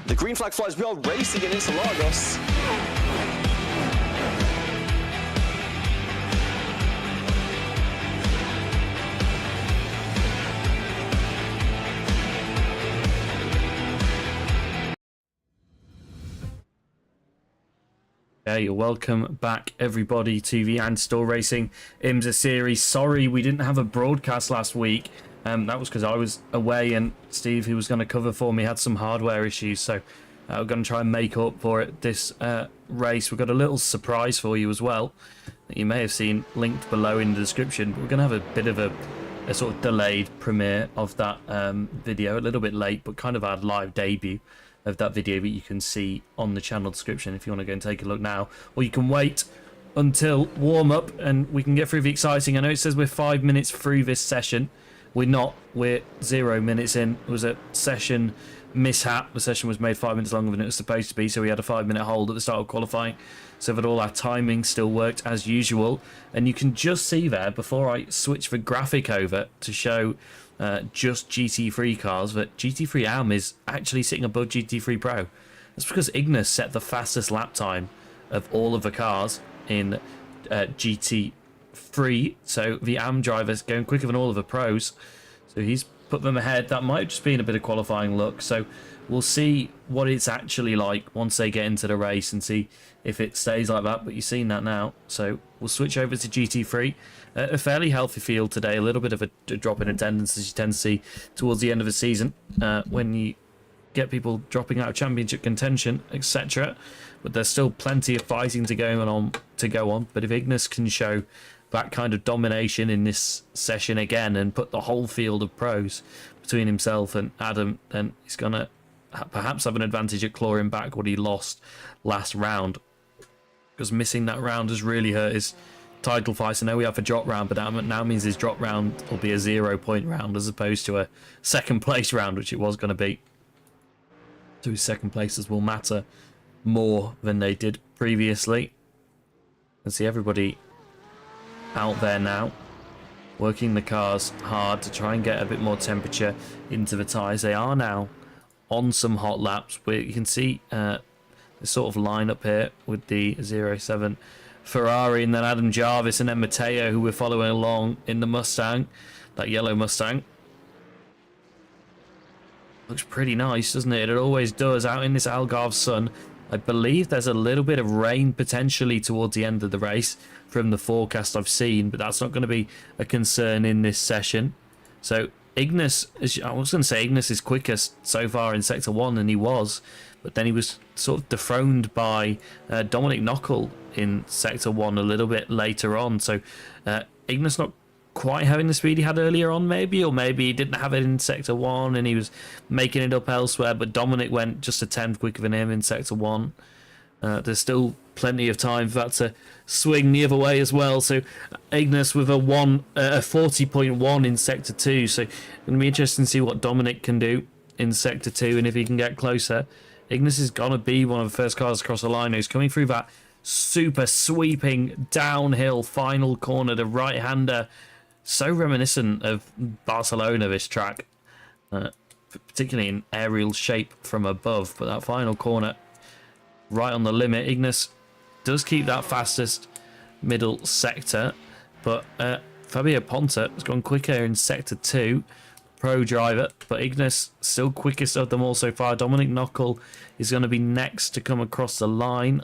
The green flag flies. We are racing in Interlagos. Hey, welcome back everybody to the And Store Racing IMSA series. Sorry we didn't have a broadcast last week. That was because I was away and Steve, who was going to cover for me, had some hardware issues. So we're going to try and make up for it this race. We've got a little surprise for you as well that you may have seen linked below in the description. But we're going to have a bit of a sort of delayed premiere of that video, a little bit late, but kind of our live debut of that video that you can see on the channel description if you want to go and take a look now. Or you can wait until warm up and we can get through the exciting. I know it says we're 5 minutes through this session. We're not. We're 0 minutes in. It was a session mishap. The session was made 5 minutes longer than it was supposed to be, so we had a 5-minute hold at the start of qualifying so that all our timing still worked as usual. And you can just see there, before I switch the graphic over to show just GT3 cars, that GT3 AM is actually sitting above GT3 Pro. That's because Ignis set the fastest lap time of all of the cars in GT3, so the AM driver's going quicker than all of the pros, so he's put them ahead. That might just be in a bit of qualifying luck, so we'll see what it's actually like once they get into the race and see if it stays like that. But you've seen that now, so we'll switch over to GT3. A fairly healthy field today, a little bit of a drop in attendance as you tend to see towards the end of the season when you get people dropping out of championship contention, etc. But there's still plenty of fighting to go on. But if Ignis can show that kind of domination in this session again and put the whole field of pros between himself and Adam, then he's going to perhaps have an advantage at clawing back what he lost last round, because missing that round has really hurt his title fight. I know we have a drop round, but that now means his drop round will be a 0-point round as opposed to a second place round, which it was going to be. So his second places will matter more than they did previously. And see everybody out there now working the cars hard to try and get a bit more temperature into the tyres. They are now on some hot laps where you can see the sort of line up here with the 07 Ferrari, and then Adam Jarvis, and then Matteo, who we're following along in the Mustang, that yellow Mustang. Looks pretty nice, doesn't it? It always does out in this Algarve sun. I believe there's a little bit of rain potentially towards the end of the race from the forecast I've seen, but that's not going to be a concern in this session. So Ignis, I was going to say Ignis is quickest so far in Sector 1, and he was, but then he was sort of dethroned by Dominic Knockel in Sector 1 a little bit later on. So Ignis not quite having the speed he had earlier on, maybe, or maybe he didn't have it in Sector 1 and he was making it up elsewhere, but Dominic went just a tenth quicker than him in Sector 1. There's still plenty of time for that to swing the other way as well. So Ignis with a 40.1 in Sector 2, so it's going to be interesting to see what Dominic can do in Sector 2 and if he can get closer. Ignis is going to be one of the first cars across the line. He's coming through that super sweeping downhill final corner, the right-hander. So reminiscent of Barcelona, this track, particularly in aerial shape from above. But that final corner, right on the limit. Ignis does keep that fastest middle sector, but Fabio Ponta has gone quicker in Sector 2, pro driver, but Ignis still quickest of them all so far. Dominic Knockel is going to be next to come across the line.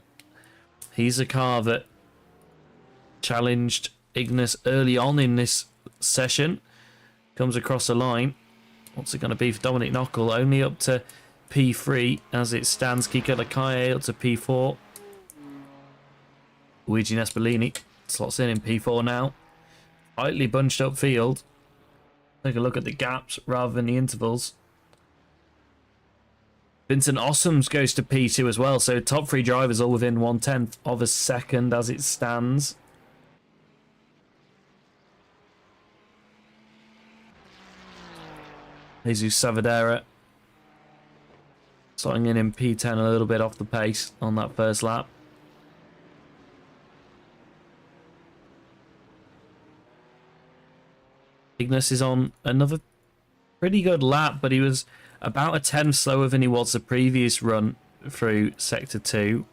He's a car that challenged Ignis early on in this session. Comes across the line. What's it going to be for Dominic Knockel? Only up to P3 as it stands. Kiko Lakaye up to P4. Luigi Nespolini slots in P4 now. Slightly bunched up field. Take a look at the gaps rather than the intervals. Vincent Ossoms goes to P2 as well, so top three drivers all within 1/10 of a second as it stands. Jesus Savadera starting in P10 a little bit off the pace on that first lap. Ignis is on another pretty good lap, but he was about a 10 slower than he was the previous run through Sector 2.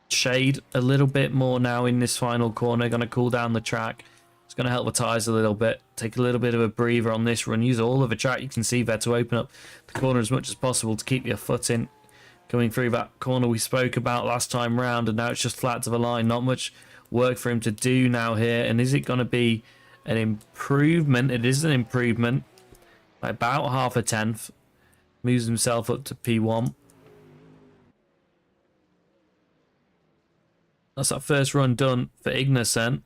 Shade a little bit more now in this final corner, going to cool down the track. It's going to help the tyres a little bit. Take a little bit of a breather on this run. Use all of the track you can see there to open up the corner as much as possible to keep your foot in. Going through that corner we spoke about last time round, and now it's just flat to the line. Not much work for him to do now here. And is it going to be an improvement? It is an improvement by about half a tenth. Moves himself up to P1. That's that first run done for Ignis then.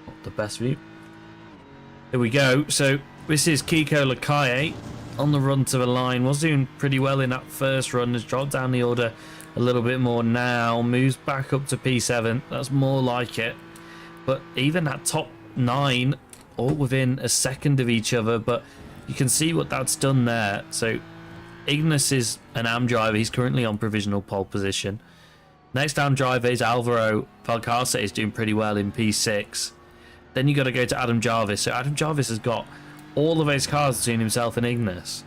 Not the best view. Here we go. So this is Kiko Lakaye on the run to the line. Was doing pretty well in that first run. Has dropped down the order a little bit more now. Moves back up to P7. That's more like it. But even that top 9 all within a second of each other. But you can see what that's done there. So Ignis is an AM driver. He's currently on provisional pole position. Next AM driver is Alvaro Valcarce. Is doing pretty well in P6. Then you got to go to Adam Jarvis. So Adam Jarvis has got all of those cars between himself and Ignis.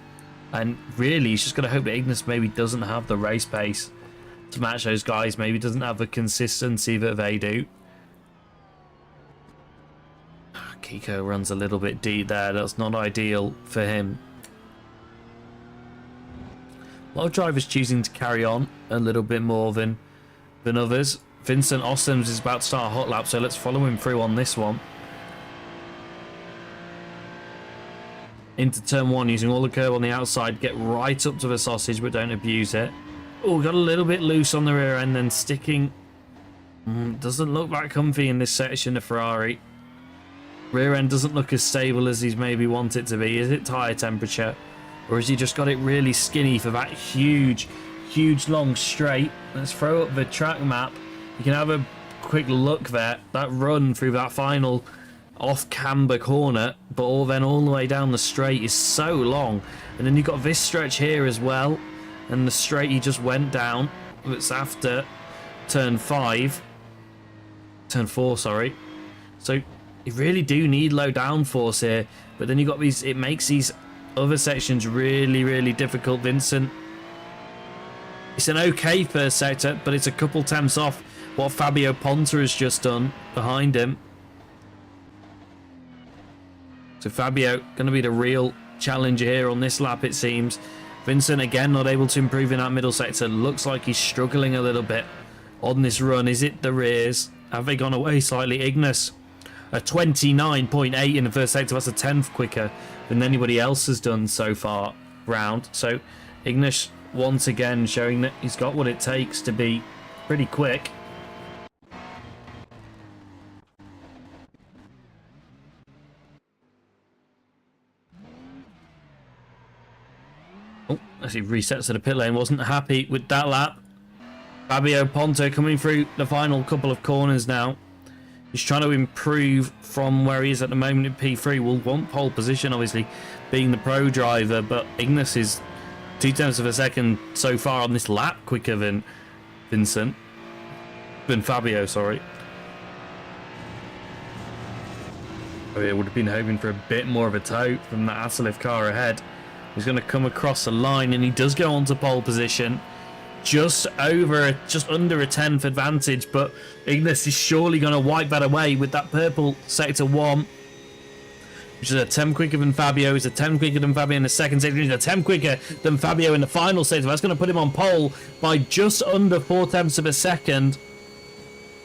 And really, he's just got to hope that Ignis maybe doesn't have the race pace to match those guys. Maybe doesn't have the consistency that they do. Kiko runs a little bit deep there. That's not ideal for him. A lot of drivers choosing to carry on a little bit more than others. Vincent Ossoms is about to start a hot lap, so let's follow him through on this one. Into turn 1, using all the curb on the outside. Get right up to the sausage, but don't abuse it. Oh, got a little bit loose on the rear end, then sticking. Doesn't look that comfy in this section of Ferrari. Rear end doesn't look as stable as he's maybe want it to be. Is it tyre temperature? Or has he just got it really skinny for that huge long straight? Let's throw up the track map. You can have a quick look there. That run through that final off-camber corner, but all the way down the straight is so long. And then you've got this stretch here as well. And the straight he just went down. It's after turn 4, sorry. So you really do need low downforce here. But then you've got these, it makes these other sections really difficult. Vincent, it's an okay first sector, but it's a couple tenths off what Fabio Ponta has just done behind him. So Fabio going to be the real challenger here on this lap, it seems. Vincent again not able to improve in that middle sector. Looks like he's struggling a little bit on this run. Is it the rears? Have they gone away slightly? Ignis, a 29.8 in the first sector. That's a 10th quicker than anybody else has done so far round. So Ignis once again showing that he's got what it takes to be pretty quick. Oh, as he resets to the pit lane, wasn't happy with that lap. Fabio Ponta coming through the final couple of corners now. He's trying to improve from where he is at the moment in P3. Will want pole position, obviously, being the pro driver, but Ignis is 0.2 of a second so far on this lap quicker than Fabio, sorry. Fabio would have been hoping for a bit more of a tow from that Asalif car ahead. He's going to come across the line, and he does go onto pole position. Just under a 10th advantage, but Ignis is surely going to wipe that away with that purple sector 1, which is a 10 quicker than Fabio. He's a 10 quicker than Fabio in the second sector. He's a 10 quicker than Fabio in the final sector. That's going to put him on pole by just under 0.4 of a second.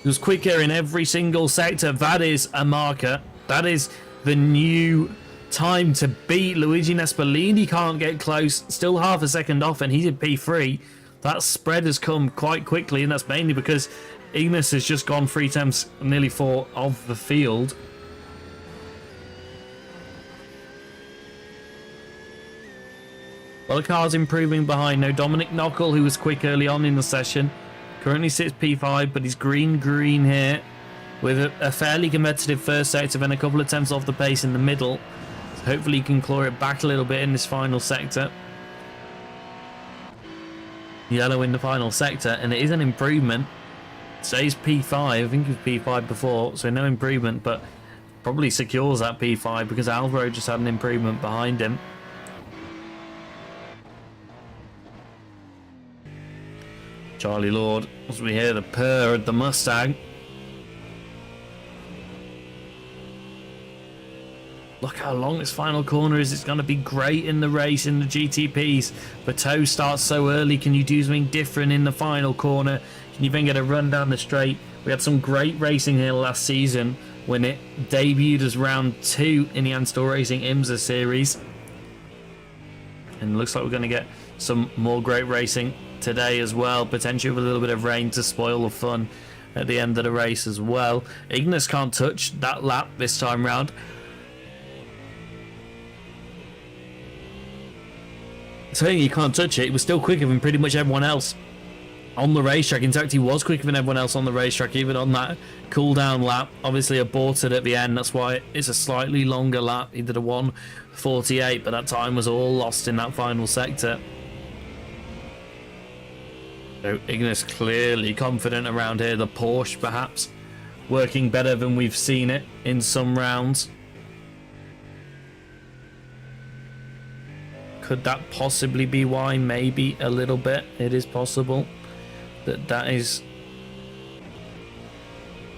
He was quicker in every single sector. That is a marker. That is the new time to beat. Luigi Nespolini can't get close. Still half a second off, and he's in P3. That spread has come quite quickly, and that's mainly because Ignis has just gone 3 times, nearly 4 of the field. Well, the car's improving behind. No, Dominic Knockel, who was quick early on in the session, currently sits P5, but he's green here with a fairly competitive first sector and a couple of tenths off the pace in the middle. So hopefully he can claw it back a little bit in this final sector. Yellow in the final sector, and it is an improvement. Stays P5. I think it was P5 before, so no improvement, but probably secures that P5 because Alvaro just had an improvement behind him. Charlie Lord, as we hear the purr of the Mustang. Look how long this final corner is. It's going to be great in the race in the GTPs. Bateau starts so early. Can you do something different in the final corner? Can you then get a run down the straight? We had some great racing here last season when it debuted as round 2 in the Anstor Racing IMSA series. And it looks like we're going to get some more great racing today as well, potentially with a little bit of rain to spoil the fun at the end of the race as well. Ignis can't touch that lap this time round. Saying he can't touch it, he was still quicker than pretty much everyone else on the racetrack. In fact, he was quicker than everyone else on the racetrack, even on that cool down lap. Obviously aborted at the end, that's why it's a slightly longer lap. He did a 1:48, but that time was all lost in that final sector. So Ignis clearly confident around here. The Porsche perhaps working better than we've seen it in some rounds. Could that possibly be why? Maybe a little bit. It is possible that is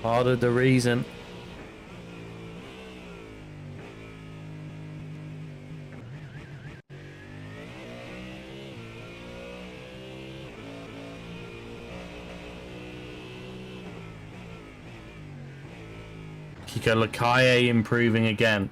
part of the reason. Kiko Lakaye improving again.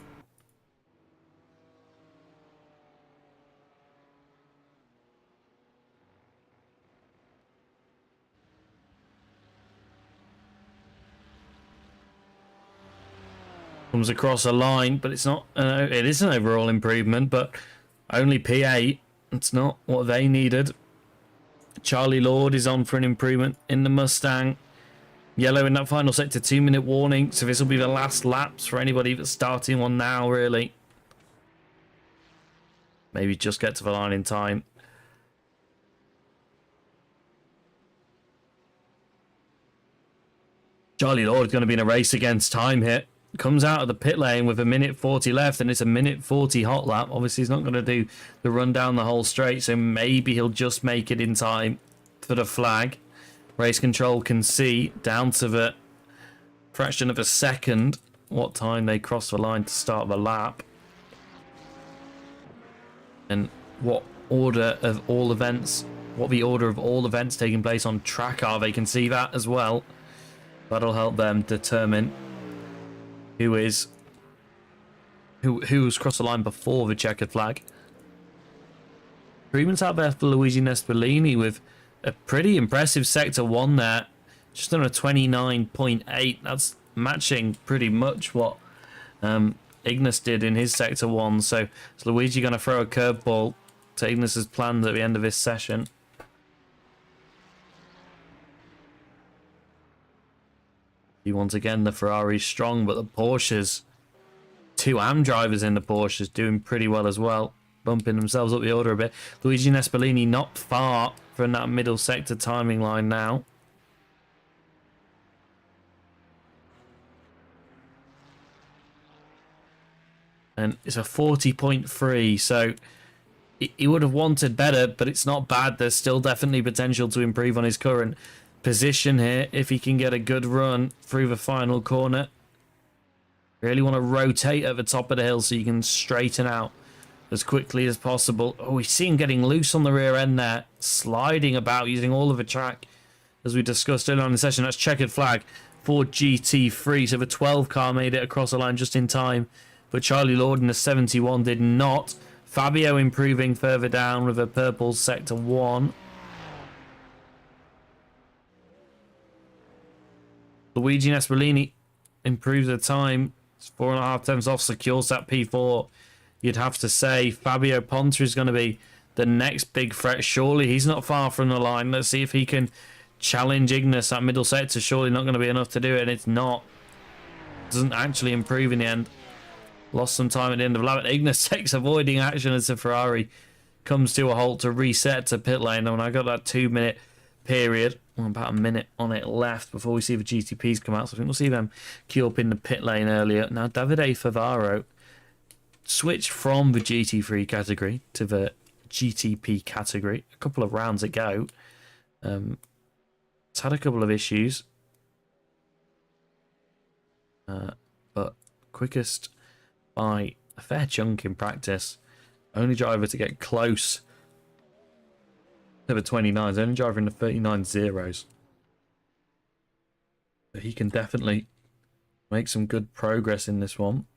Comes across a line, but it's not. It is an overall improvement, but only P8. It's not what they needed. Charlie Lord is on for an improvement in the Mustang. Yellow in that final sector, 2-minute warning. So this will be the last laps for anybody that's starting one now, really. Maybe just get to the line in time. Charlie Lord is going to be in a race against time here. Comes out of the pit lane with 1:40 left, and it's a 1:40 hot lap. Obviously, he's not going to do the run down the whole straight, so maybe he'll just make it in time for the flag. Race control can see down to the fraction of a second what time they cross the line to start the lap. And what order of all events, what the order of all events taking place on track are. They can see that as well. That'll help them determine who's crossed the line before the checkered flag. Agreements out there for Luigi Nespolini with a pretty impressive sector 1 there. Just on a 29.8. That's matching pretty much what Ignis did in his sector 1. So is Luigi going to throw a curveball to Ignis's plans at the end of this session? Once again, the Ferrari's strong, but the Porsches, 2 AM drivers in the Porsches doing pretty well as well, bumping themselves up the order a bit. Luigi Nespolini not far from that middle sector timing line now. And it's a 40.3, so he would have wanted better, but it's not bad. There's still definitely potential to improve on his current position here if he can get a good run through the final corner. Really want to rotate at the top of the hill so you can straighten out as quickly as possible. Oh, we see him getting loose on the rear end there, sliding about using all of the track as we discussed earlier on in the session. That's checkered flag for GT3, so the 12 car made it across the line just in time but Charlie Lord in the 71 did not. Fabio improving further down with a purple sector 1. Luigi Nespolini improves the time. It's 4.5 tenths off, secures that P4. You'd have to say Fabio Ponta is going to be the next big threat. Surely he's not far from the line. Let's see if he can challenge Ignis. That middle sector surely not going to be enough to do it, and it's not. Doesn't actually improve in the end. Lost some time at the end of the lap. Ignis takes avoiding action as the Ferrari comes to a halt to reset to pit lane. And I got that 2-minute period, well, about a minute on it left before we see the GTPs come out. So I think we'll see them queue up in the pit lane earlier. Now, Davide Favaro switched from the GT3 category to the GTP category a couple of rounds ago. It's had a couple of issues. But quickest by a fair chunk in practice. Only driver to get close to the 29s. Only driver in the 39 zeros. So he can definitely make some good progress in this one.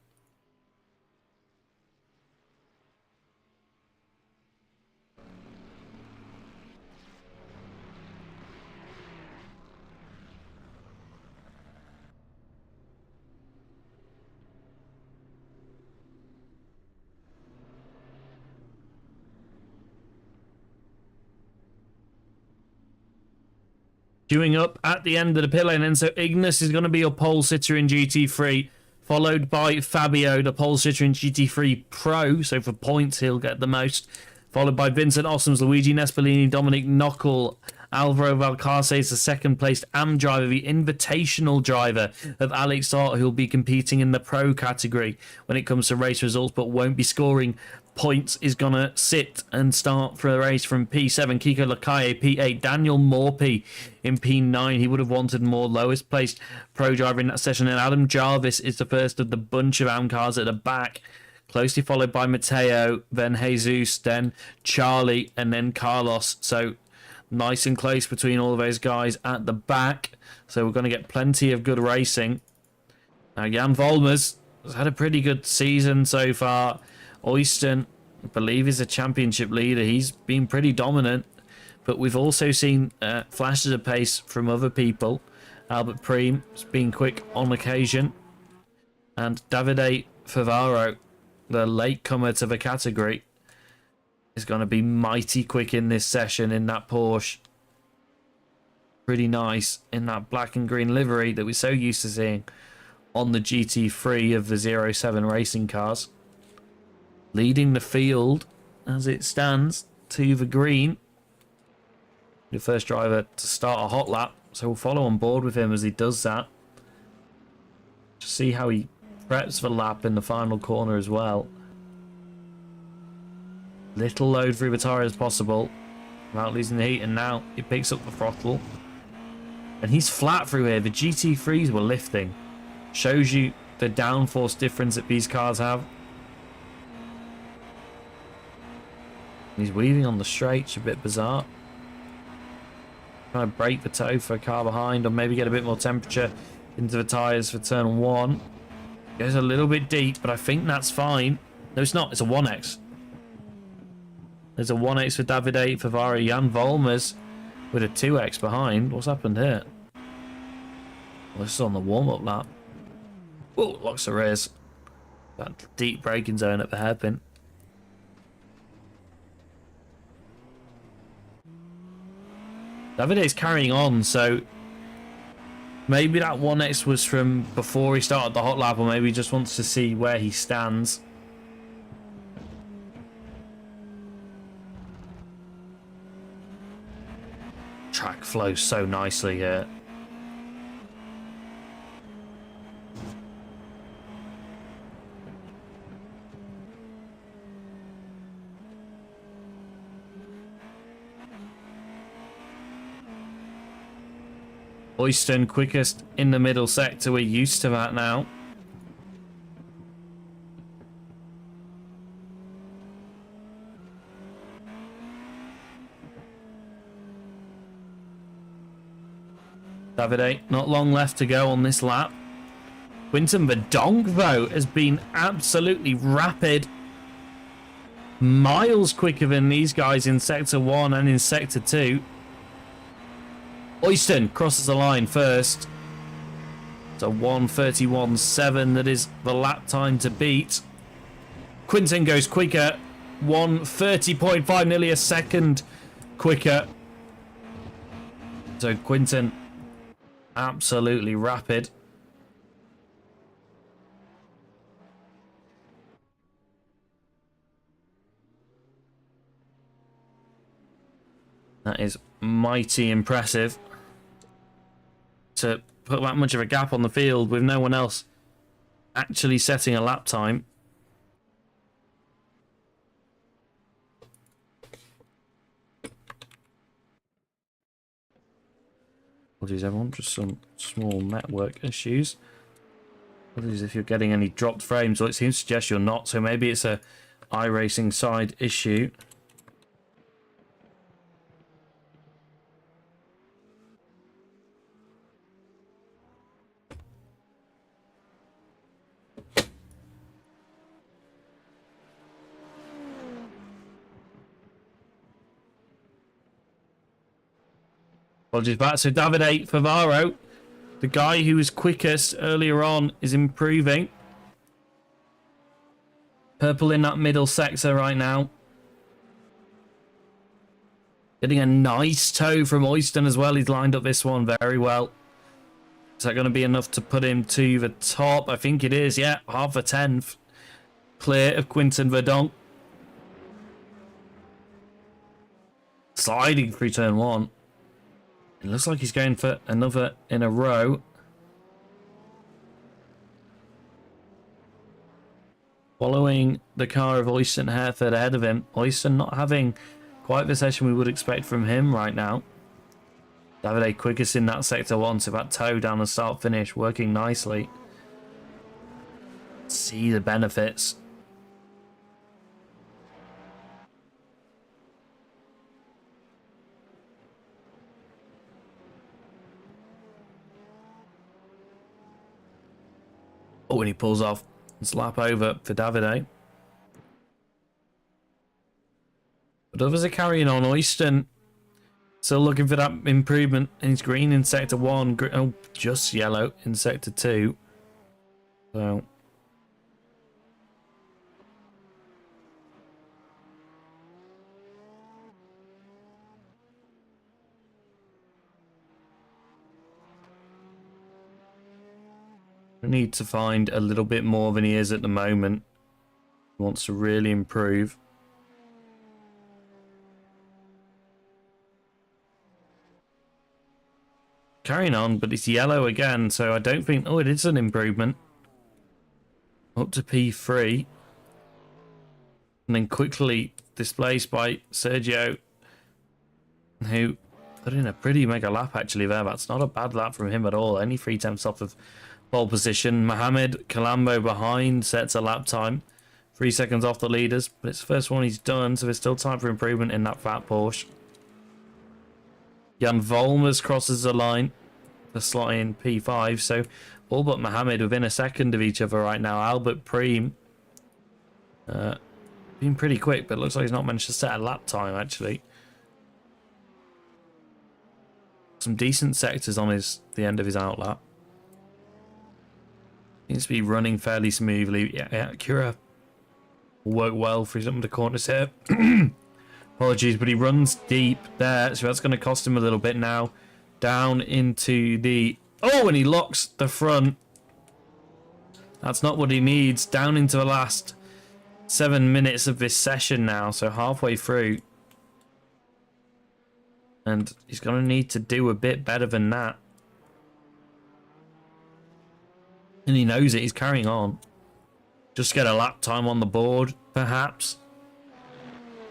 Queuing up at the end of the pit lane, and so Ignis is going to be your pole sitter in GT3, followed by Fabio, the pole sitter in GT3 Pro, so for points he'll get the most, followed by Vincent Ossoms, Luigi Nespolini, Dominic Knockel, Alvaro Valcarce is the second placed AM driver, the invitational driver of Alex Hart, who'll be competing in the Pro category when it comes to race results, but won't be scoring points, is going to sit and start for a race from P7. Kiko Lakaye, P8. Daniel Morphy in P9. He would have wanted more lowest placed pro driver in that session. And Adam Jarvis is the first of the bunch of AM cars at the back, closely followed by Matteo, then Jesus, then Charlie, and then Carlos. So nice and close between all of those guys at the back. So we're going to get plenty of good racing. Now, Jan Volmers has had a pretty good season so far. Oyston, I believe, is a championship leader. He's been pretty dominant, but we've also seen flashes of pace from other people. Albert Preem has been quick on occasion, and Davide Favaro, the latecomer to the category, is going to be mighty quick in this session in that Porsche. Pretty nice in that black and green livery that we're so used to seeing on the GT3 of the 07 racing cars. Leading the field as it stands to the green. The first driver to start a hot lap, so we'll follow on board with him as he does that. Just see how he preps the lap in the final corner as well. Little load through the tyre as possible without losing the heat, and now he picks up the throttle. And he's flat through here. The GT3s were lifting. Shows you the downforce difference that these cars have. He's weaving on the straights, a bit bizarre. Trying to break the toe for a car behind, or maybe get a bit more temperature into the tyres for turn 1. Goes a little bit deep, but I think that's fine. No, it's not. It's a 1X. There's a 1X for Davide Favaro. Jan Volmers with a 2X behind. What's happened here? Well, this is on the warm-up lap. Oh, locks the rears. That deep braking zone at the hairpin. Davide's carrying on, so maybe that 1X was from before he started the hot lap, or maybe he just wants to see where he stands. Track flows so nicely here. Oyston quickest in the middle sector. We're used to that now. Davide, not long left to go on this lap. Quinten Verdonk, though, has been absolutely rapid. Miles quicker than these guys in Sector 1 and in Sector 2. Oyston crosses the line first. It's a 1:31.7. That is the lap time to beat. Quinten goes quicker. 1:30.5, nearly a second quicker. So Quinten, absolutely rapid. That is mighty impressive to put that much of a gap on the field with no one else actually setting a lap time. Apologies everyone, just some small network issues. Apologies if you're getting any dropped frames, or it seems to suggest you're not, so maybe it's a iRacing side issue. Apologies back. So Davide Favaro, the guy who was quickest earlier on, is improving. Purple in that middle sector right now. Getting a nice toe from Oyston as well. He's lined up this one very well. Is that going to be enough to put him to the top? I think it is, yeah. Half a tenth clear of Quinten Verdonk. Sliding through turn 1. It looks like he's going for another in a row. Following the car of Oyston Hereford ahead of him. Oyston not having quite the session we would expect from him right now. Davide quickest in that sector 1, so that toe down the start finish working nicely. See the benefits. Oh, and he pulls off. It's lap over for Davide. But others are carrying on. Oyston still looking for that improvement. And he's green in sector 1. Oh, just yellow in sector 2. So we need to find a little bit more than he is at the moment. He wants to really improve. Carrying on, but it's yellow again, so I don't think... Oh, it is an improvement. Up to P3. And then quickly displaced by Sergio, who put in a pretty mega lap actually there. That's not a bad lap from him at all. Only 3/10 off of pole position. Mohamed Calambo behind sets a lap time. 3 seconds off the leaders, but it's the first one he's done, so there's still time for improvement in that fat Porsche. Jan Volmers crosses the line to slot in P5, so all but Mohamed within a second of each other right now. Albert Preem been pretty quick, but looks like he's not managed to set a lap time actually. Some decent sectors on the end of his outlap. Seems to be running fairly smoothly. Yeah, Acura will work well for some of the corners here. Apologies, but he runs deep there, so that's going to cost him a little bit now. Down into the... Oh, and he locks the front. That's not what he needs. Down into the last 7 minutes of this session now, so halfway through. And he's going to need to do a bit better than that. And he knows it. He's carrying on. Just get a lap time on the board, perhaps.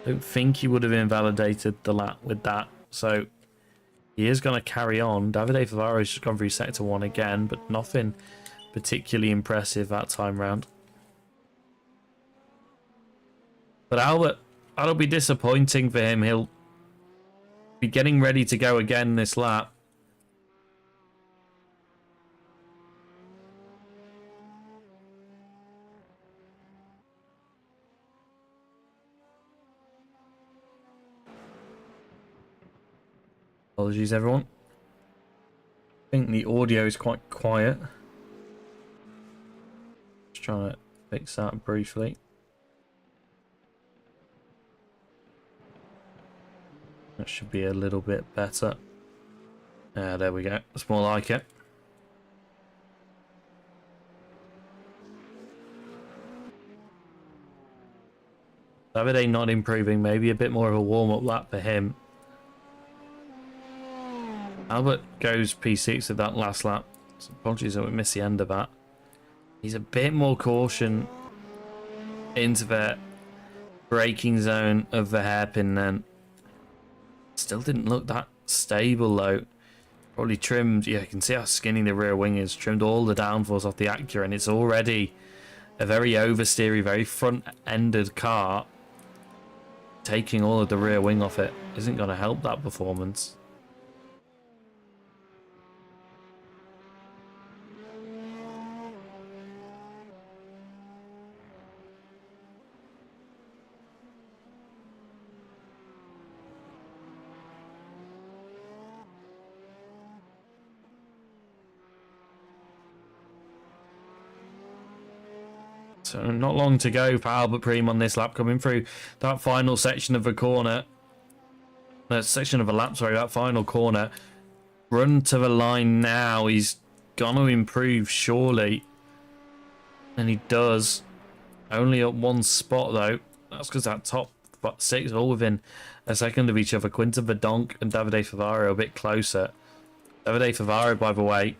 Don't think he would have invalidated the lap with that. So he is going to carry on. Davide Favaro's just gone through sector 1 again, but nothing particularly impressive that time round. But Albert, that'll be disappointing for him. He'll be getting ready to go again this lap. Apologies, everyone. I think the audio is quite quiet. Just trying to fix that briefly. That should be a little bit better. There we go. That's more like it. Davide not improving. Maybe a bit more of a warm-up lap for him. Albert goes P6 at that last lap. So apologies that we missed the end of that. He's a bit more caution into the braking zone of the hairpin then. Still didn't look that stable though. Probably trimmed. Yeah, you can see how skinny the rear wing is. Trimmed all the downforce off the Acura, and it's already a very oversteery, very front-ended car. Taking all of the rear wing off it isn't going to help that performance. So not long to go for Albert Preem on this lap, coming through that final section of the corner. That section of a lap, sorry, that final corner. Run to the line now. He's going to improve, surely. And he does. Only at one spot, though. That's because that top six are all within a second of each other. Quinton Verdonk and Davide Favaro a bit closer. Davide Favaro, by the way,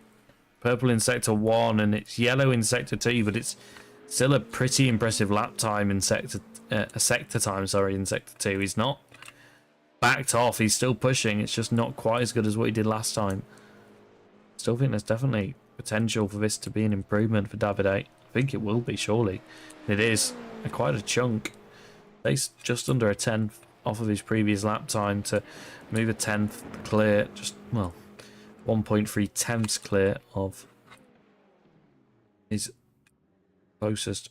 purple in Sector 1 and it's yellow in Sector 2, but it's still a pretty impressive lap time in sector time, sorry, in Sector 2. He's not backed off. He's still pushing. It's just not quite as good as what he did last time. Still think there's definitely potential for this to be an improvement for Davide. I think it will be, surely. It is. Quite a chunk. He's just under a 10th off of his previous lap time to move a 10th clear. Just, well, 1.3 tenths clear of his closest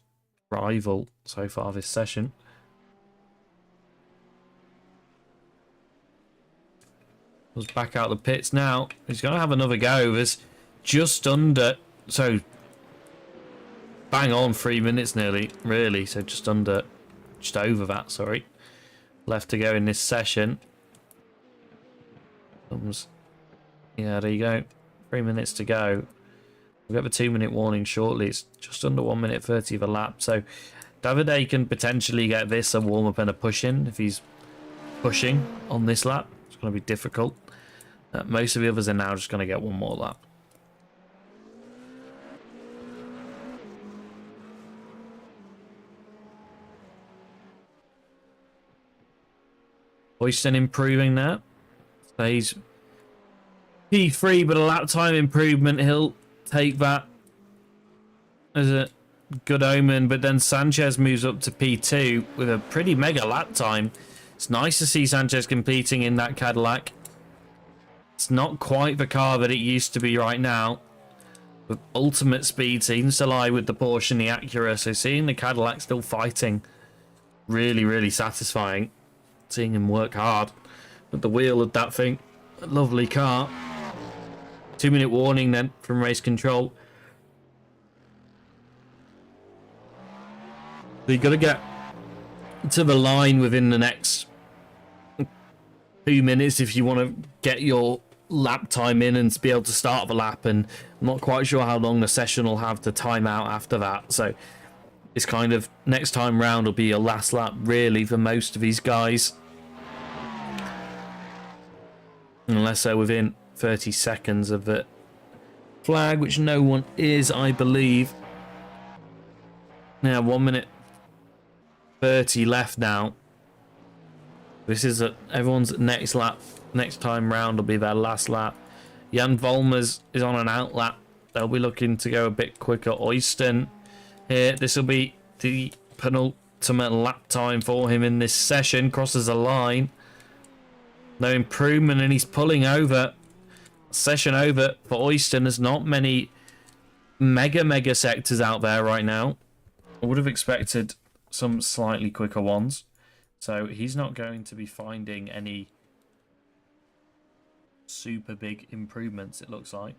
rival so far this session. Was back out the pits now. He's going to have another go. There's just under, so bang on 3 minutes nearly, really. So just over that, sorry. Left to go in this session. Yeah, there you go. 3 minutes to go. We'll get the 2 minute warning shortly. It's just under 1 minute 30 of a lap. So Davide can potentially get this a warm up and a push in if he's pushing on this lap. It's going to be difficult. Most of the others are now just going to get one more lap. Hoyston improving that. So he's P3, but a lap time improvement. He'll take that as a good omen. But then Sanchez moves up to P2 with a pretty mega lap time. It's nice to see Sanchez competing in that Cadillac. It's not quite the car that it used to be right now. But ultimate speed seems to lie with the Porsche and the Acura. So seeing the Cadillac still fighting, really, really satisfying. Seeing him work hard at the wheel of that thing. A lovely car. 2 minute warning then from race control. So you've got to get to the line within the next 2 minutes if you want to get your lap time in and to be able to start the lap. And I'm not quite sure how long the session will have to time out after that. So it's kind of next time round will be your last lap really for most of these guys. Unless they're within 30 seconds of the flag, which no one is, I believe. Now 1 minute 30 left now. This is everyone's next lap. Next time round will be their last lap. Jan Volmers is on an out lap. They'll be looking to go a bit quicker. Oyston here. This will be the penultimate lap time for him in this session. Crosses a line. No improvement, and he's pulling over. Session over for Oyston. There's not many mega sectors out there right now. I would have expected some slightly quicker ones. So he's not going to be finding any super big improvements, it looks like.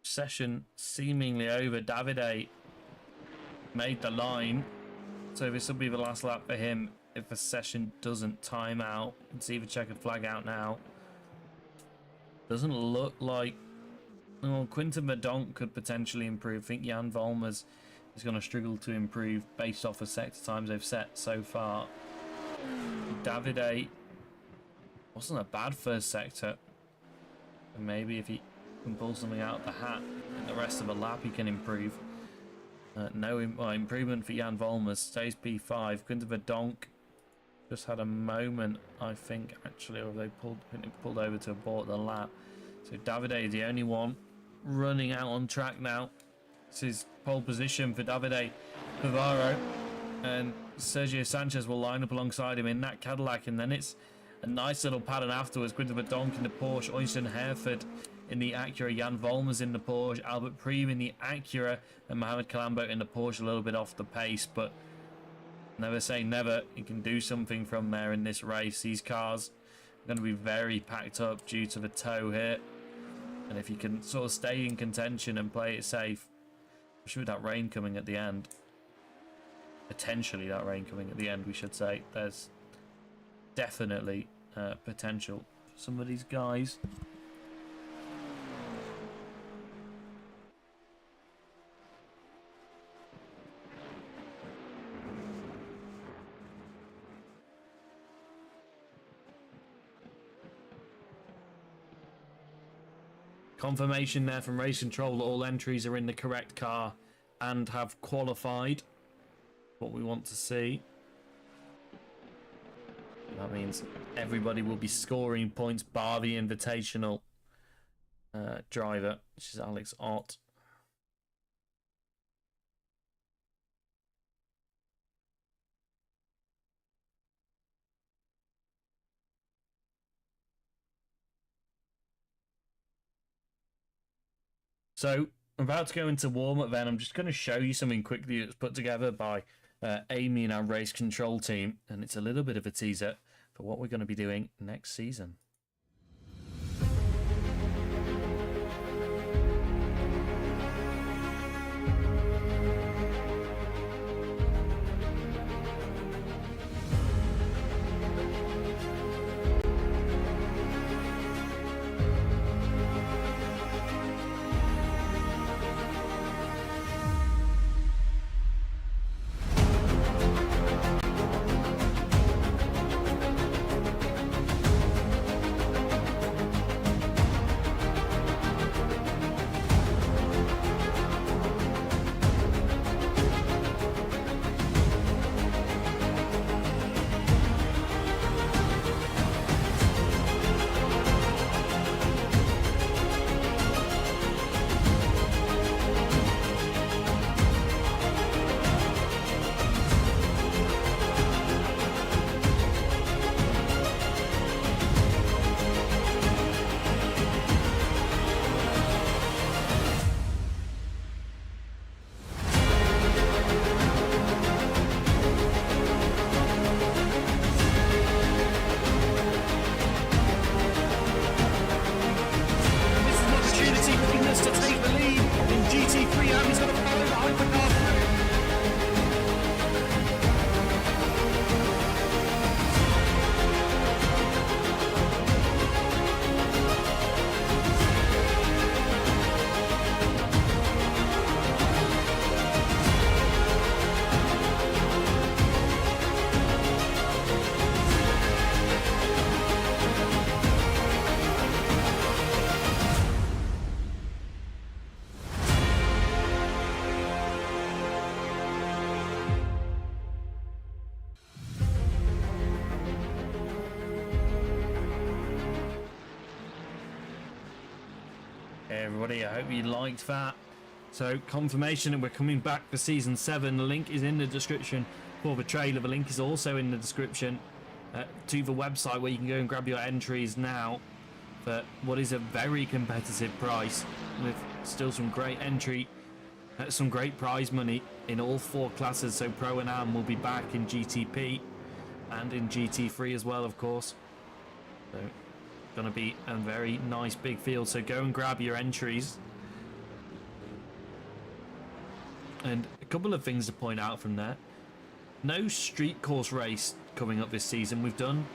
Session seemingly over. Davide made the line, so this will be the last lap for him if the session doesn't time out. You can see the checkered flag out now. Doesn't look like... Oh, Quinten Verdonk could potentially improve. I think Jan Volmers is going to struggle to improve based off the sector times they've set so far. Davide wasn't a bad first sector, and maybe if he can pull something out of the hat in the rest of the lap, he can improve. No improvement for Jan Volmers. Stays P5. Quinten Verdonk just had a moment, I think, actually, or they pulled over to abort the lap. So Davide is the only one running out on track now. This is pole position for Davide Pivaro, and Sergio Sanchez will line up alongside him in that Cadillac, and then it's a nice little pattern afterwards. Quinten Verdonk in the Porsche, Oystein Hereford in the Acura, Jan Volmers in the Porsche, Albert Preem in the Acura, and Mohamed Kalambo in the Porsche, a little bit off the pace, but never say never. He can do something from there in this race. These cars are going to be very packed up due to the tow here, and if you can sort of stay in contention and play it safe, especially with that rain coming at the end, potentially that rain coming at the end, we should say, there's definitely potential for some of these guys. Confirmation there from Race Control that all entries are in the correct car and have qualified. What we want to see. That means everybody will be scoring points bar the invitational driver, which is Alex Ott. So I'm about to go into warm-up then. I'm just going to show you something quickly that's put together by Amy and our race control team, and it's a little bit of a teaser for what we're going to be doing next season. everybody. I hope you liked that. So, confirmation that we're coming back for Season 7. The link is in the description for the trailer. The link is also in the description to the website where you can go and grab your entries now for what is a very competitive price with still some great entry, some great prize money in all 4 classes. So, Pro and Am will be back in GTP and in GT3 as well, of course. So, going to be a very nice big field. So, go and grab your entries. And a couple of things to point out from there. No street course race coming up this season. We've done...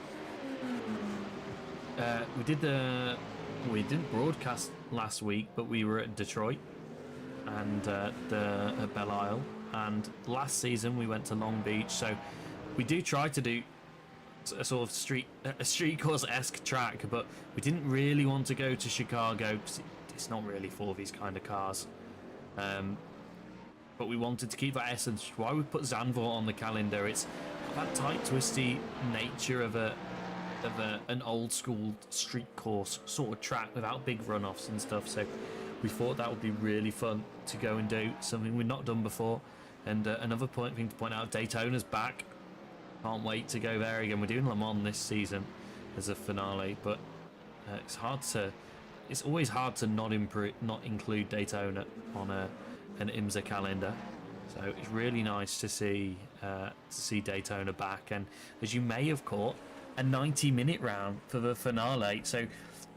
we didn't broadcast last week, but we were at Detroit and at Belle Isle. And last season we went to Long Beach. So we do try to do a sort of street course-esque track, but we didn't really want to go to Chicago because it's not really for these kind of cars. But we wanted to keep that essence. Why we put Zandvoort on the calendar? It's that tight, twisty nature of an old school street course sort of track without big runoffs and stuff. So we thought that would be really fun to go and do, something we've not done before. And another thing to point out, Daytona's back. Can't wait to go there again. We're doing Le Mans this season as a finale, but it's always hard to not include Daytona on an IMSA calendar. So it's really nice to see Daytona back. And as you may have caught, a 90-minute round for the finale. So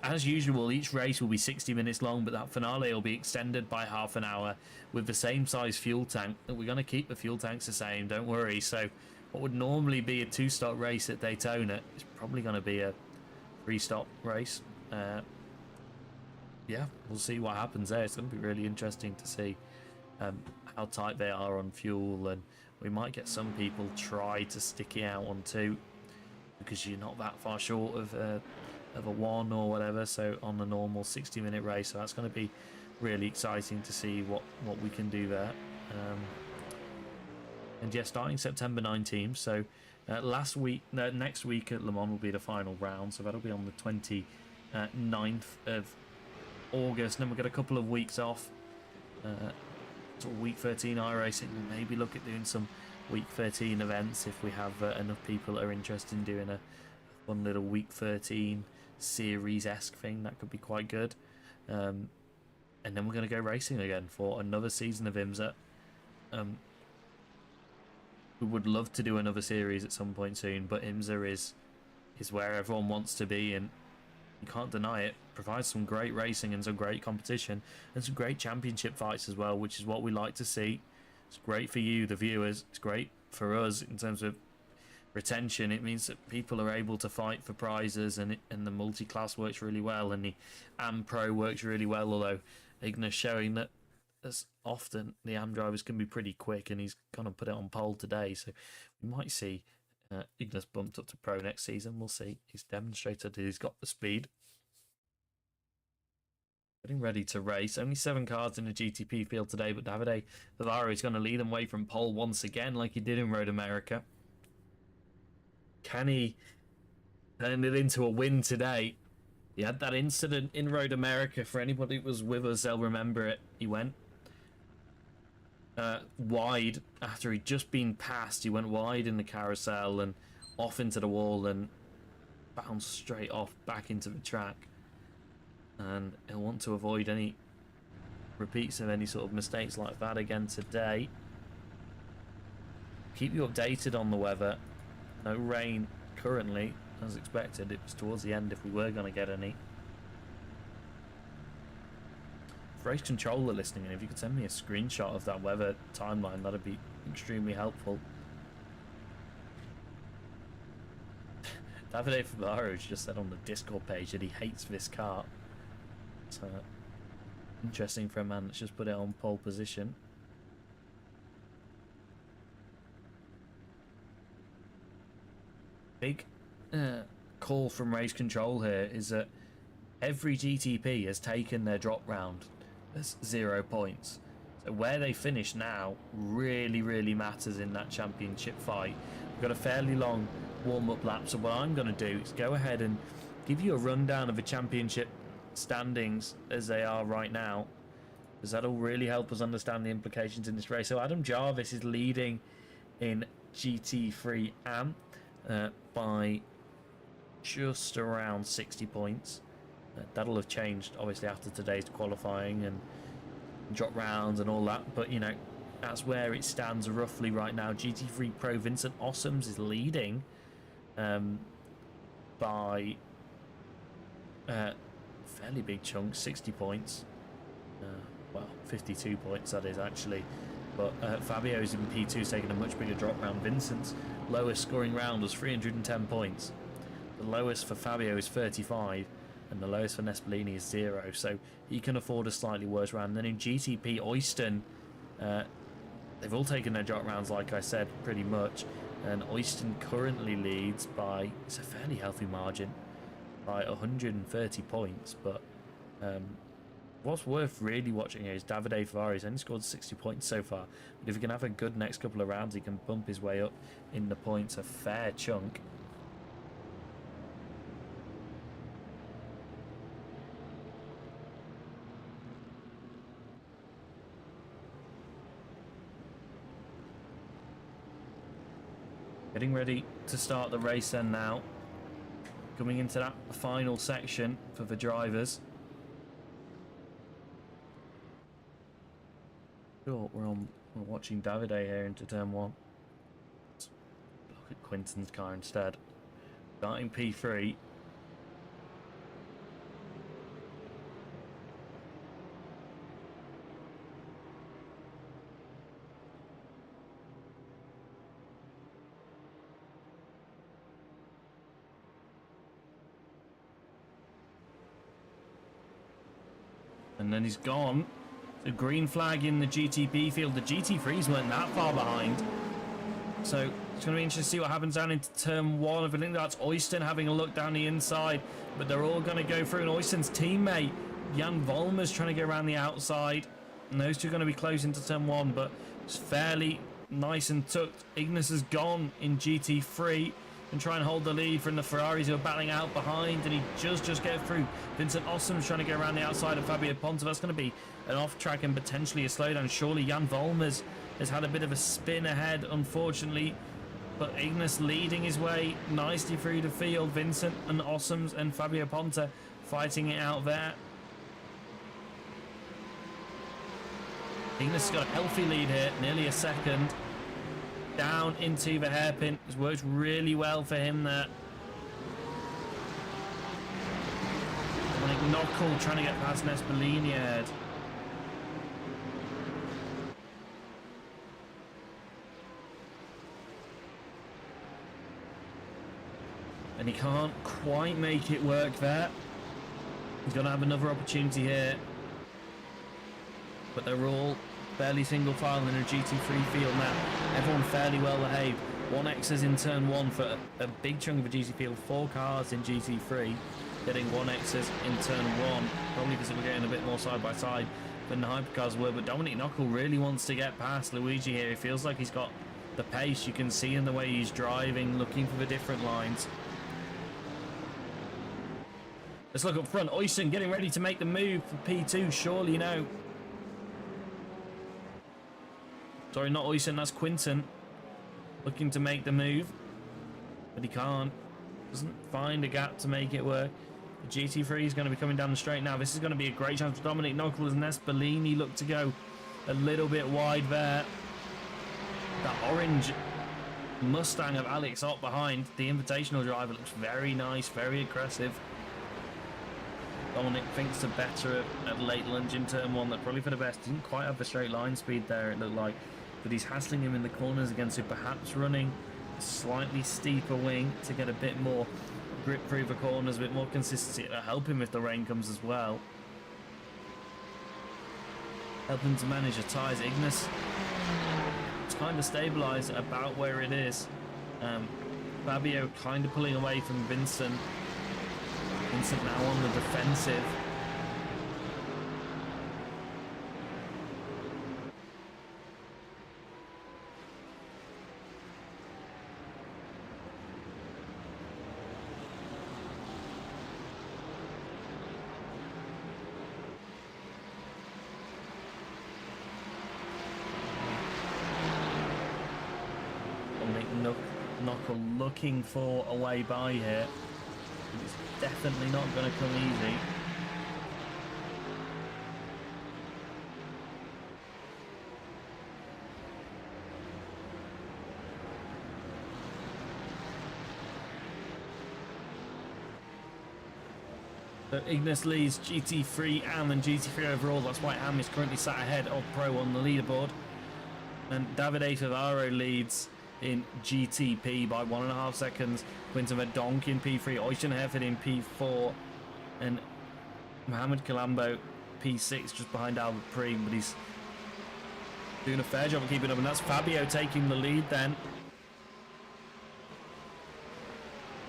as usual, each race will be 60 minutes long, but that finale will be extended by half an hour with the same size fuel tank. We're going to keep the fuel tanks the same, don't worry. So what would normally be a 2-stop race at Daytona is probably going to be a 3-stop race. Yeah, we'll see what happens there. It's going to be really interesting to see how tight they are on fuel, and we might get some people try to stick it out on 2 because you're not that far short of a 1 or whatever. So on the normal 60-minute race, so that's going to be really exciting to see what we can do there. And yeah, starting September 19th. So next week at Le Mans will be the final round. So that'll be on the 29th of August. And then we'll get a couple of weeks off. Sort of week 13 iRacing. We'll maybe look at doing some week 13 events if we have enough people that are interested in doing a fun little week 13 series-esque thing. That could be quite good. And then we're going to go racing again for another season of IMSA. We would love to do another series at some point soon, but IMSA is where everyone wants to be, and you can't deny it. Provides some great racing and some great competition and some great championship fights as well, which is what we like to see. It's great for you, the viewers. It's great for us in terms of retention. It means that people are able to fight for prizes, and the multi-class works really well, and the AM Pro works really well, although Igna's showing that as often the AM drivers can be pretty quick, and he's going to put it on pole today, so we might see Igna's bumped up to Pro next season. We'll see. He's demonstrated that he's got the speed. Getting ready to race. Only 7 cars in the GTP field today, but Davide Vivaro is going to lead them away from pole once again, like he did in Road America. Can he turn it into a win today? He had that incident in Road America. For anybody that was with us, they'll remember it. He went wide after he'd just been passed. He went wide in the carousel and off into the wall and bounced straight off back into the track. And he'll want to avoid any repeats of any sort of mistakes like that again today. Keep you updated on the weather. No rain currently, as expected. It was towards the end if we were going to get any. If Race Control are listening, and if you could send me a screenshot of that weather timeline, that'd be extremely helpful. Davide Fabaro just said on the Discord page that he hates this car. So interesting for a man that's just put it on pole position. Big call from Race Control here is that every GTP has taken their drop round as 0 points. So where they finish now really, really matters in that championship fight. We've got a fairly long warm-up lap, so what I'm going to do is go ahead and give you a rundown of the championship standings as they are right now, because that'll really help us understand the implications in this race. So Adam Jarvis is leading in GT3 AM by just around 60 points. That'll have changed obviously after today's qualifying and drop rounds and all that, but you know, that's where it stands roughly right now. GT3 Pro Vincent Ossoms is leading by fairly big chunk, 60 points. Well, 52 points that is actually. But Fabio's in P2 taking a much bigger drop round. Vincent's lowest scoring round was 310 points. The lowest for Fabio is 35, and the lowest for Nespolini is 0. So he can afford a slightly worse round. And then in GTP, Oyston, they've all taken their drop rounds, like I said, pretty much. And Oyston currently leads by, it's a fairly healthy margin, by 130 points. But what's worth really watching here is Davide Ferrari's only scored 60 points so far. But if he can have a good next couple of rounds, he can bump his way up in the points a fair chunk. Getting ready to start the race then now. Coming into that final section for the drivers. Sure, we're watching Davide here into turn 1. Let's look at Quinton's car instead. Starting P3. And then he's gone. The green flag in the GTP field. The GT3s weren't that far behind. So it's going to be interesting to see what happens down into turn 1. I think that's Oyston having a look down the inside. But they're all going to go through. And Oyston's teammate, Jan Volmer's trying to get around the outside. And those two are going to be close into turn 1. But it's fairly nice and tucked. Ignis has gone in GT3. And try and hold the lead from the Ferraris who are battling out behind, and he just get through. Vincent Ossom's trying to get around the outside of Fabio Ponta. That's going to be an off track and potentially a slowdown. Surely Jan Volmers has had a bit of a spin ahead, unfortunately, but Ignis leading his way nicely through the field. Vincent and Ossoms and Fabio Ponta fighting it out there. Ignis has got a healthy lead here, nearly a second. Down into the hairpin. It's worked really well for him there. Like Knuckle trying to get past Nespolini ahead. And he can't quite make it work there. He's going to have another opportunity here. But they're all fairly single file in a GT3 field now. Everyone fairly well behaved. 1X's in turn 1 for a big chunk of a GT field. 4 cars in GT3 getting 1X's in turn 1. Probably because we're getting a bit more side by side than the hypercars were. But Dominic Knuckle really wants to get past Luigi here. He feels like he's got the pace. You can see in the way he's driving, looking for the different lines. Let's look up front. Oyston getting ready to make the move for P2. Surely no. Sorry, not Oyston, that's Quinton. Looking to make the move. But he can't. Doesn't find a gap to make it work. The GT3 is going to be coming down the straight now. This is going to be a great chance for Dominic Knuckle as Nespolini look to go a little bit wide there. That orange Mustang of Alex Ott behind. The Invitational driver looks very nice, very aggressive. Dominic thinks the better at late lunge in turn 1. That probably for the best. Didn't quite have the straight line speed there, it looked like. But he's hassling him in the corners again, so perhaps running a slightly steeper wing to get a bit more grip through the corners, a bit more consistency. It'll help him if the rain comes as well. Help him to manage the tyres. Ignis, it's kind of stabilised about where it is. Fabio kind of pulling away from Vincent. Vincent now on the defensive. Knuckle looking for a way by here. It's definitely not going to come easy. So Ignis leads GT3 AM and GT3 overall. That's why AM is currently sat ahead of Pro on the leaderboard. And Davide Favaro leads in GTP by 1.5 seconds. Quinton Verdonk in P3, Ocean Hereford in P4, and Mohamed Colombo P6 just behind Albert Preem, but he's doing a fair job of keeping up, and that's Fabio taking the lead then.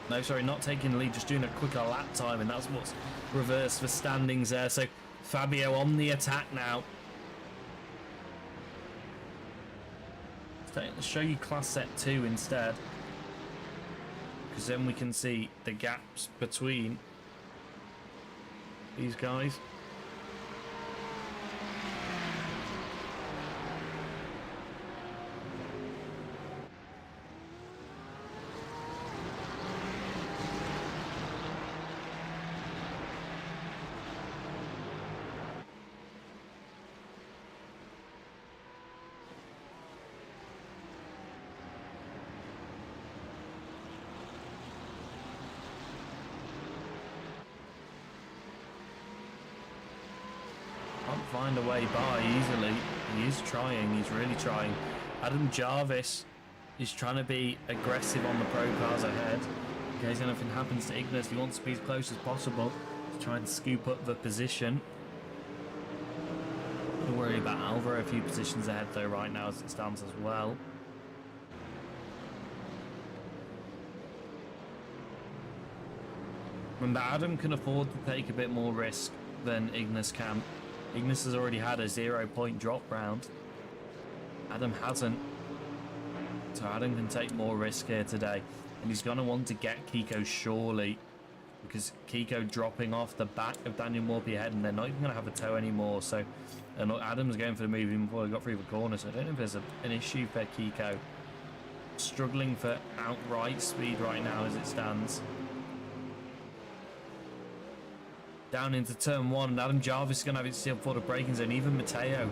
No, sorry, not taking the lead, just doing a quicker lap time, and that's what's reversed for standings there. So Fabio on the attack now. Let's show you class set 2 instead, because then we can see the gaps between these guys. Find a way by easily. He is trying, he's really trying. Adam Jarvis is trying to be aggressive on the pro cars ahead. In case anything happens to Ignis, he wants to be as close as possible to try and scoop up the position. Don't worry about Alvaro, a few positions ahead though right now as it stands as well. Remember, Adam can afford to take a bit more risk than Ignis can. Ignis has already had a 0-point drop round. Adam hasn't. So Adam can take more risk here today. And he's going to want to get Kiko surely. Because Kiko dropping off the back of Daniel Morphy ahead, and they're not even going to have a tow anymore. So and Adam's going for the move even before they got through the corner. So I don't know if there's an issue for Kiko. Struggling for outright speed right now as it stands. Down into turn 1, and Adam Jarvis is going to have it still for the braking zone. Even Matteo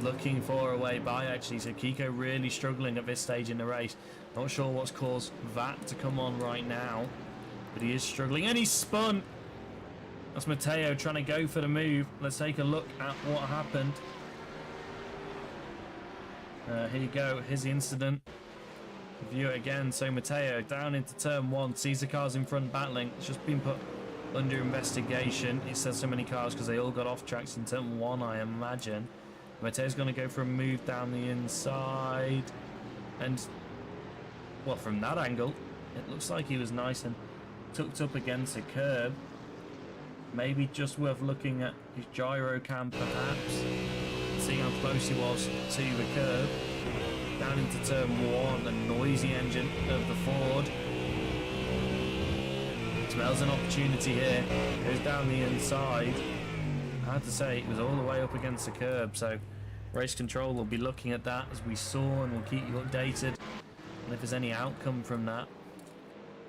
looking for a way by actually. So Kiko really struggling at this stage in the race. Not sure what's caused that to come on right now, but he is struggling, and he's spun. That's Matteo trying to go for the move. Let's take a look at what happened. Here you go. Here's the incident. View it again. So Matteo down into turn 1, sees the cars in front battling. It's just been put under investigation. It says so many cars because they all got off tracks in turn 1, I imagine. Matteo's going to go for a move down the inside, and well, from that angle it looks like he was nice and tucked up against the curb. Maybe just worth looking at his gyro cam perhaps, seeing how close he was to the curb. Down into turn 1, the noisy engine of the Ford. Smells an opportunity here. Goes down the inside. I had to say, it was all the way up against the curb, so race control will be looking at that as we saw, and we'll keep you updated. And if there's any outcome from that.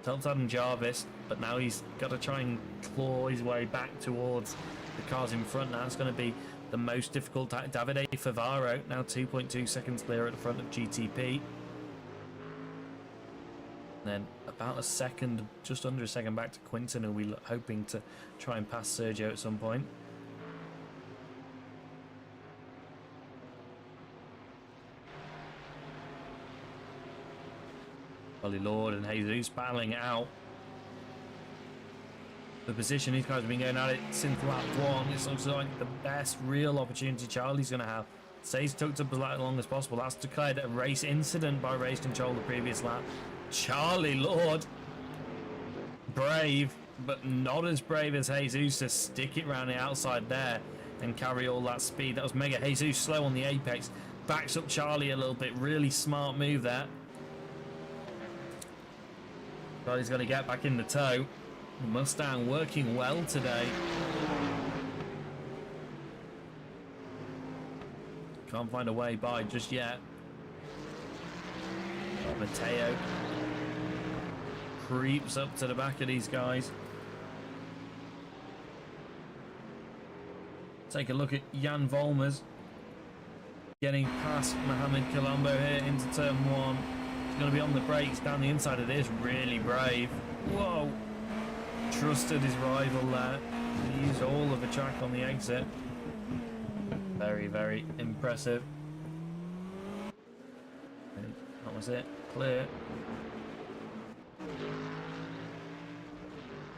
Helps Adam Jarvis, but now he's got to try and claw his way back towards the cars in front. Now it's going to be the most difficult. Davide Favaro now 2.2 seconds clear at the front of GTP. Then about a second, just under a second back to Quinton, who we're hoping to try and pass Sergio at some point. Ollie Lord and Jesus battling out the position. These guys have been going at it since lap 1. It looks like the best real opportunity Charlie's going to have. Stays tucked up as long as possible. That's declared a race incident by race control the previous lap. Charlie Lord, brave, but not as brave as Jesus to stick it around the outside there and carry all that speed. That was mega. Jesus slow on the apex, backs up Charlie a little bit. Really smart move there. Charlie's going to get back in the tow. Mustang working well today. Can't find a way by just yet. Matteo creeps up to the back of these guys. Take a look at Jan Volmers getting past Mohamed Colombo here into turn 1. He's going to be on the brakes down the inside of this. Really brave. Whoa. Trusted his rival there. He used all of the track on the exit. Very, very impressive. And that was it. Clear.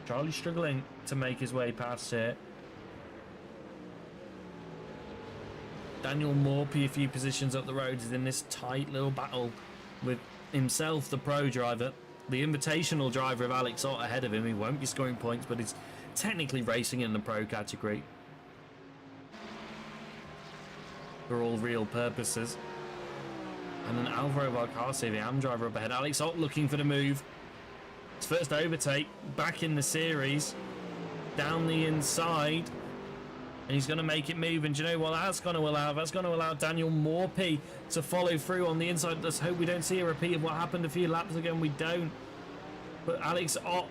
Charlie struggling to make his way past here. Daniel Morphy, a few positions up the road, is in this tight little battle with himself, the pro driver. The invitational driver of Alex Ott ahead of him. He won't be scoring points, but he's technically racing in the pro category for all real purposes. And then Alvaro Valcarce, the AM driver up ahead. Alex Ott looking for the move. His first overtake back in the series. Down the inside. And he's going to make it move. And do you know what that's going to allow? That's going to allow Daniel Morphy to follow through on the inside. Let's hope we don't see a repeat of what happened a few laps ago, and we don't. But Alex Ott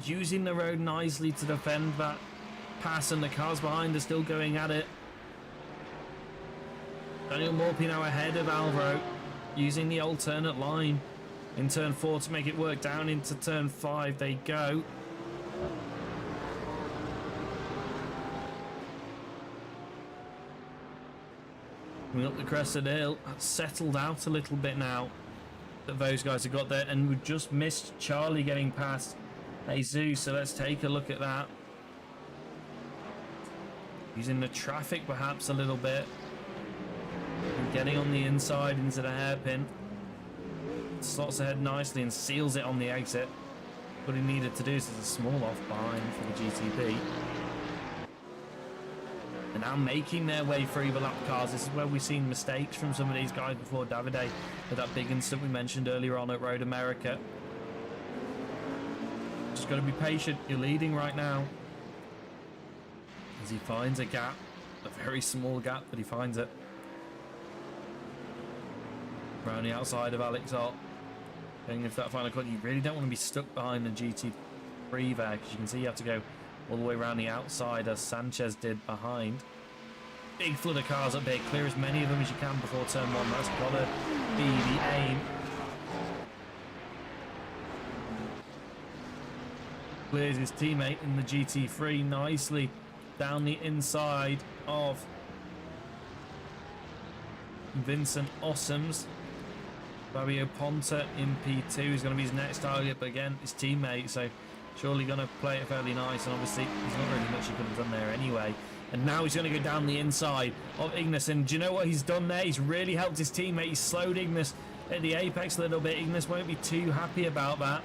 using the road nicely to defend that pass, and the cars behind are still going at it. Daniel Morphy now ahead of Alvaro, using the alternate line in turn 4 to make it work. Down into turn 5 they go. Coming up the crest of the hill, that's settled out a little bit now that those guys have got there, and we just missed Charlie getting past Jesus, so let's take a look at that. Using the traffic perhaps a little bit, and getting on the inside into the hairpin. Slots ahead nicely and seals it on the exit. What he needed to do is a small off behind for the GTP. And now making their way through the lap cars. This is where we've seen mistakes from some of these guys before. Davide with that big incident we mentioned earlier on at Road America. Just got to be patient. You're leading right now. As he finds a gap. A very small gap, but he finds it. Around the outside of Alex Ott. Going into that final cut. You really don't want to be stuck behind the GT3 there, because you can see you have to go all the way around the outside as Sanchez did behind. Big flood of cars up here. Clear as many of them as you can before turn 1. That's got to be the aim. Clears his teammate in the GT3 nicely down the inside of Vincent Ossoms. Fabio Ponta in P2 is going to be his next target, but again, his teammate, so surely going to play it fairly nice, and obviously there's not really much he could have done there anyway. And now he's going to go down the inside of Ignis, and do you know what he's done there? He's really helped his teammate. He's slowed Ignis at the apex a little bit. Ignis won't be too happy about that.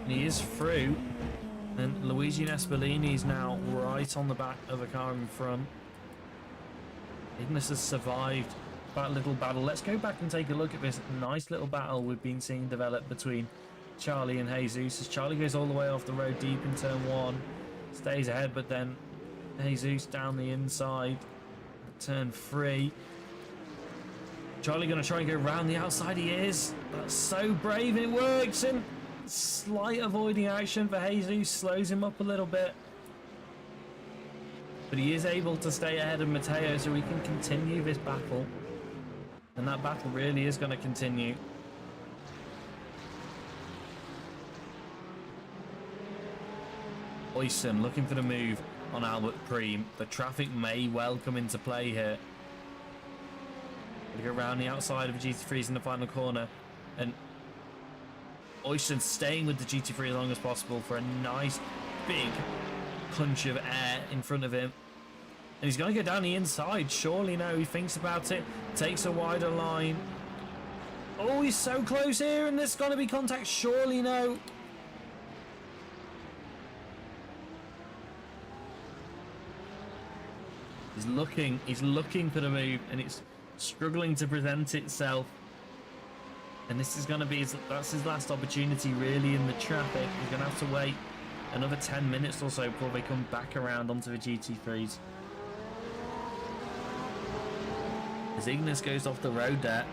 And he is through, and Luigi Nespolini is now right on the back of the car in front. Ignis has survived that little battle. Let's go back and take a look at this nice little battle we've been seeing develop between Charlie and Jesus, as Charlie goes all the way off the road deep in turn 1, stays ahead, but then Jesus down the inside, turn 3. Charlie going to try and go round the outside. He is. That's so brave. It works, and slight avoiding action for Jesus slows him up a little bit. But he is able to stay ahead of Matteo, so we can continue this battle. And that battle really is going to continue. Oyston looking for the move on Albert Preem. The traffic may well come into play here. Going to go around the outside of the GT3s in the final corner. And Oyston staying with the GT3 as long as possible for a nice big punch of air in front of him. And he's going to go down the inside. Surely no, he thinks about it. Takes a wider line. Oh, he's so close here, and there's going to be contact. Surely no. He's looking for the move, and it's struggling to present itself. And this is going to be that's his last opportunity really in the traffic. He's going to have to wait another 10 minutes or so before they come back around onto the GT3s. As Ignis goes off the road there.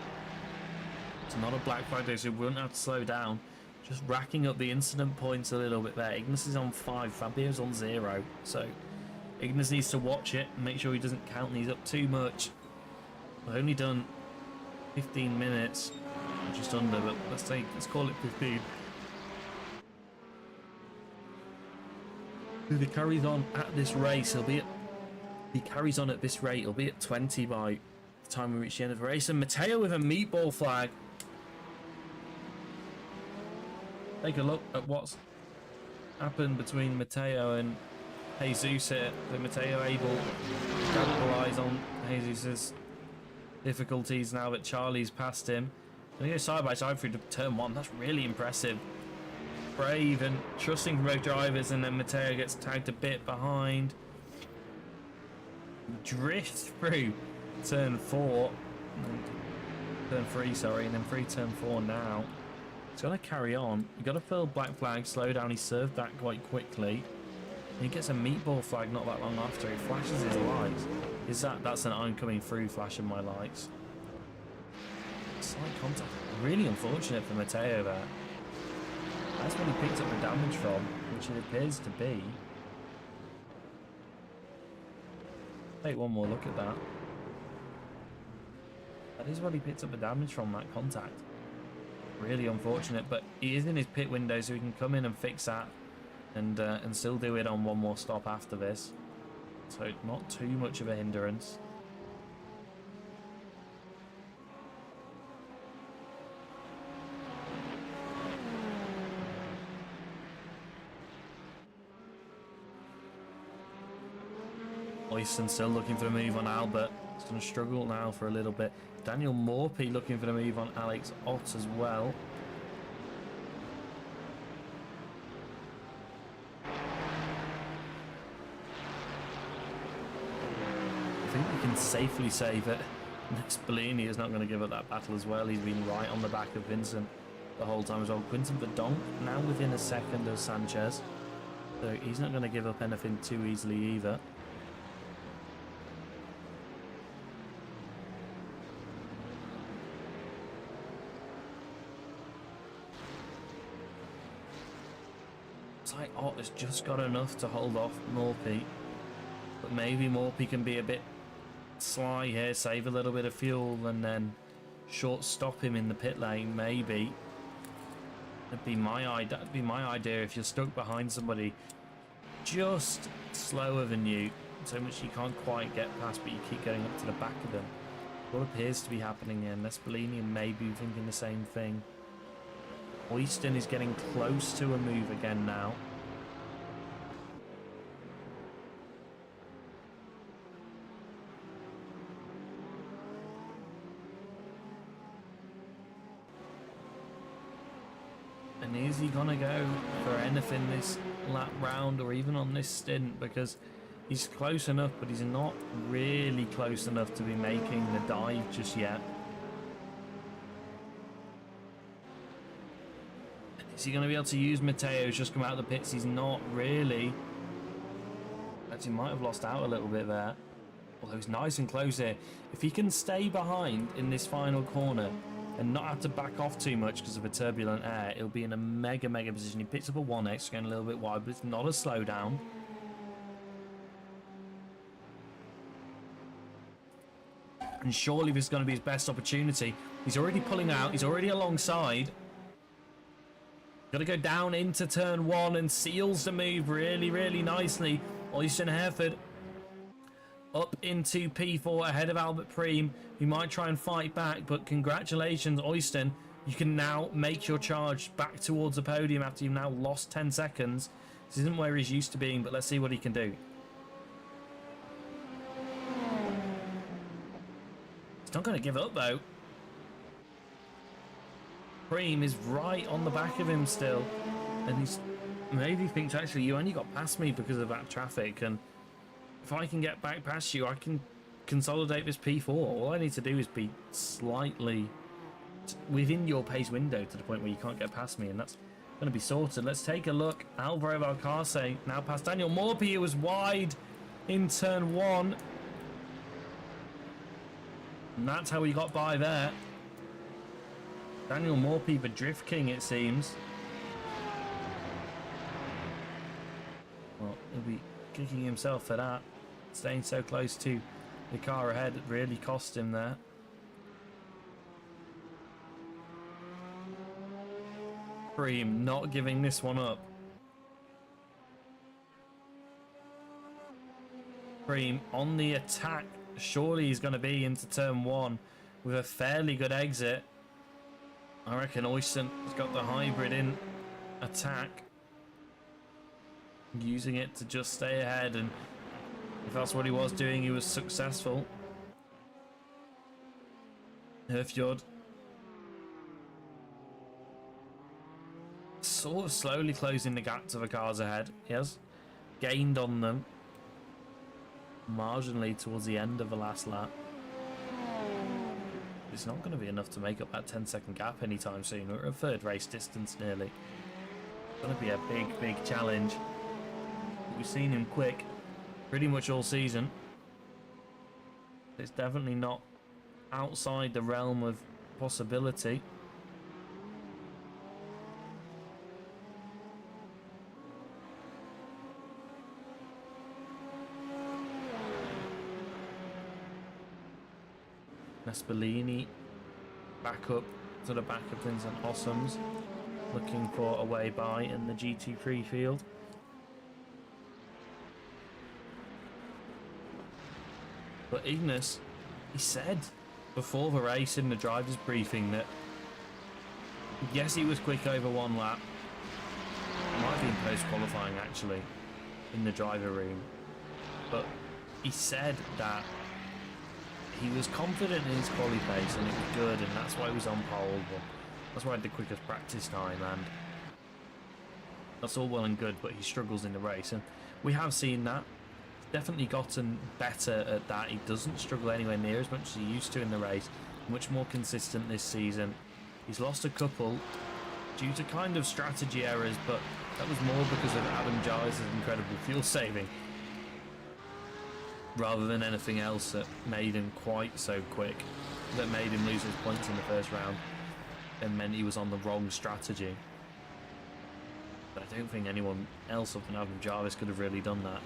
It's not a black flag though, so we won't have to slow down. Just racking up the incident points a little bit there. Ignis is on 5, Fabio's on 0. So Ignis needs to watch it and make sure he doesn't count these up too much. We've only done 15 minutes, just under, but let's call it 15. If he carries on at this race, he'll be at, if he carries on at this rate, he'll be at 20 by the time we reach the end of the race. And Matteo with a meatball flag. Take a look at what's happened between Matteo and Jesus here. So Matteo able to capitalise on Jesus's difficulties now that Charlie's passed him. They go side by side through to turn 1. That's really impressive. Brave and trusting from both drivers, and then Matteo gets tagged a bit behind. Drifts through turn 4. Turn 3, sorry, and then through turn 4 now. He's got to carry on. You've got to fill black flag, slow down. He served that quite quickly. And he gets a meatball flag not that long after. He flashes his lights. That's an I'm coming through flashing my lights. Slight contact. Really unfortunate for Matteo there. That's when he picked up the damage from, which it appears to be. Take one more look at that. That is what he picked up the damage from, that contact. Really unfortunate, but he is in his pit window, so he can come in and fix that and still do it on one more stop after this. So not too much of a hindrance. Oyston still looking for a move on Albert. He's going to struggle now for a little bit. Daniel Morphy looking for the move on Alex Ott as well. I think we can safely say that Max Bellini is not going to give up that battle as well. He's been right on the back of Vincent the whole time as well. Quinton Verdonk now within a second of Sanchez. So he's not going to give up anything too easily either. Ott has just got enough to hold off Morphy, but maybe Morphy can be a bit sly here, save a little bit of fuel and then short stop him in the pit lane. Maybe that'd be my idea. If you're stuck behind somebody just slower than you, so much you can't quite get past, but you keep going up to the back of them. What appears to be happening here, Bellini and maybe thinking the same thing. Oyston is getting close to a move again now. And is he gonna go for anything this lap round or even on this stint? Because he's close enough, but he's not really close enough to be making the dive just yet. Is he going to be able to use Matteo who's just come out of the pits? He's not really. Actually, might have lost out a little bit there. Although he's nice and close here. If he can stay behind in this final corner and not have to back off too much because of a turbulent air, he'll be in a mega position. He picks up a 1x, going a little bit wide, but it's not a slowdown. And surely this is going to be his best opportunity. He's already pulling out. He's already alongside. Got to go down into turn 1 and seals the move really nicely. Oyston Hereford up into P4 ahead of Albert Preem, who might try and fight back, but congratulations, Oyston. You can now make your charge back towards the podium after you've now lost 10 seconds. This isn't where he's used to being, but let's see what he can do. He's not going to give up, though. Preem is right on the back of him still, and he's maybe thinks, actually, you only got past me because of that traffic, and if I can get back past you, I can consolidate this P4. All I need to do is be slightly within your pace window to the point where you can't get past me, and that's going to be sorted. Let's take a look. Alvaro Valcarce now past Daniel Morphy, who was wide in turn 1. And that's how he got by there. Daniel Morphy, the Drift King, it seems. Well, he'll be kicking himself for that. Staying so close to the car ahead, it really cost him there. Cream not giving this one up. Cream on the attack. Surely he's going to be into turn 1 with a fairly good exit. I reckon Oyston has got the hybrid in attack. Using it to just stay ahead, and if that's what he was doing, he was successful. Herfjord sort of slowly closing the gap to the cars ahead. He has gained on them marginally towards the end of the last lap. It's not going to be enough to make up that 10-second gap anytime soon. We're at third race distance nearly. It's going to be a big challenge. We've seen him quick pretty much all season. It's definitely not outside the realm of possibility. Nespolini back up to the back of Vincent Ossums, looking for a way by in the GT3 field. But Ignis, he said before the race in the driver's briefing that yes, he was quick over one lap. Might have been post-qualifying actually in the driver room. But he said that he was confident in his quali pace and it was good, and that's why he was on pole. Well, that's why he had the quickest practice time, and that's all well and good, but he struggles in the race, and we have seen that. He's definitely gotten better at that. He doesn't struggle anywhere near as much as he used to in the race. Much more consistent this season. He's lost a couple due to kind of strategy errors, but that was more because of Adam Jarvis's incredible fuel saving rather than anything else that made him quite so quick, that made him lose his points in the first round and meant he was on the wrong strategy. But I don't think anyone else other than Adam Jarvis could have really done that.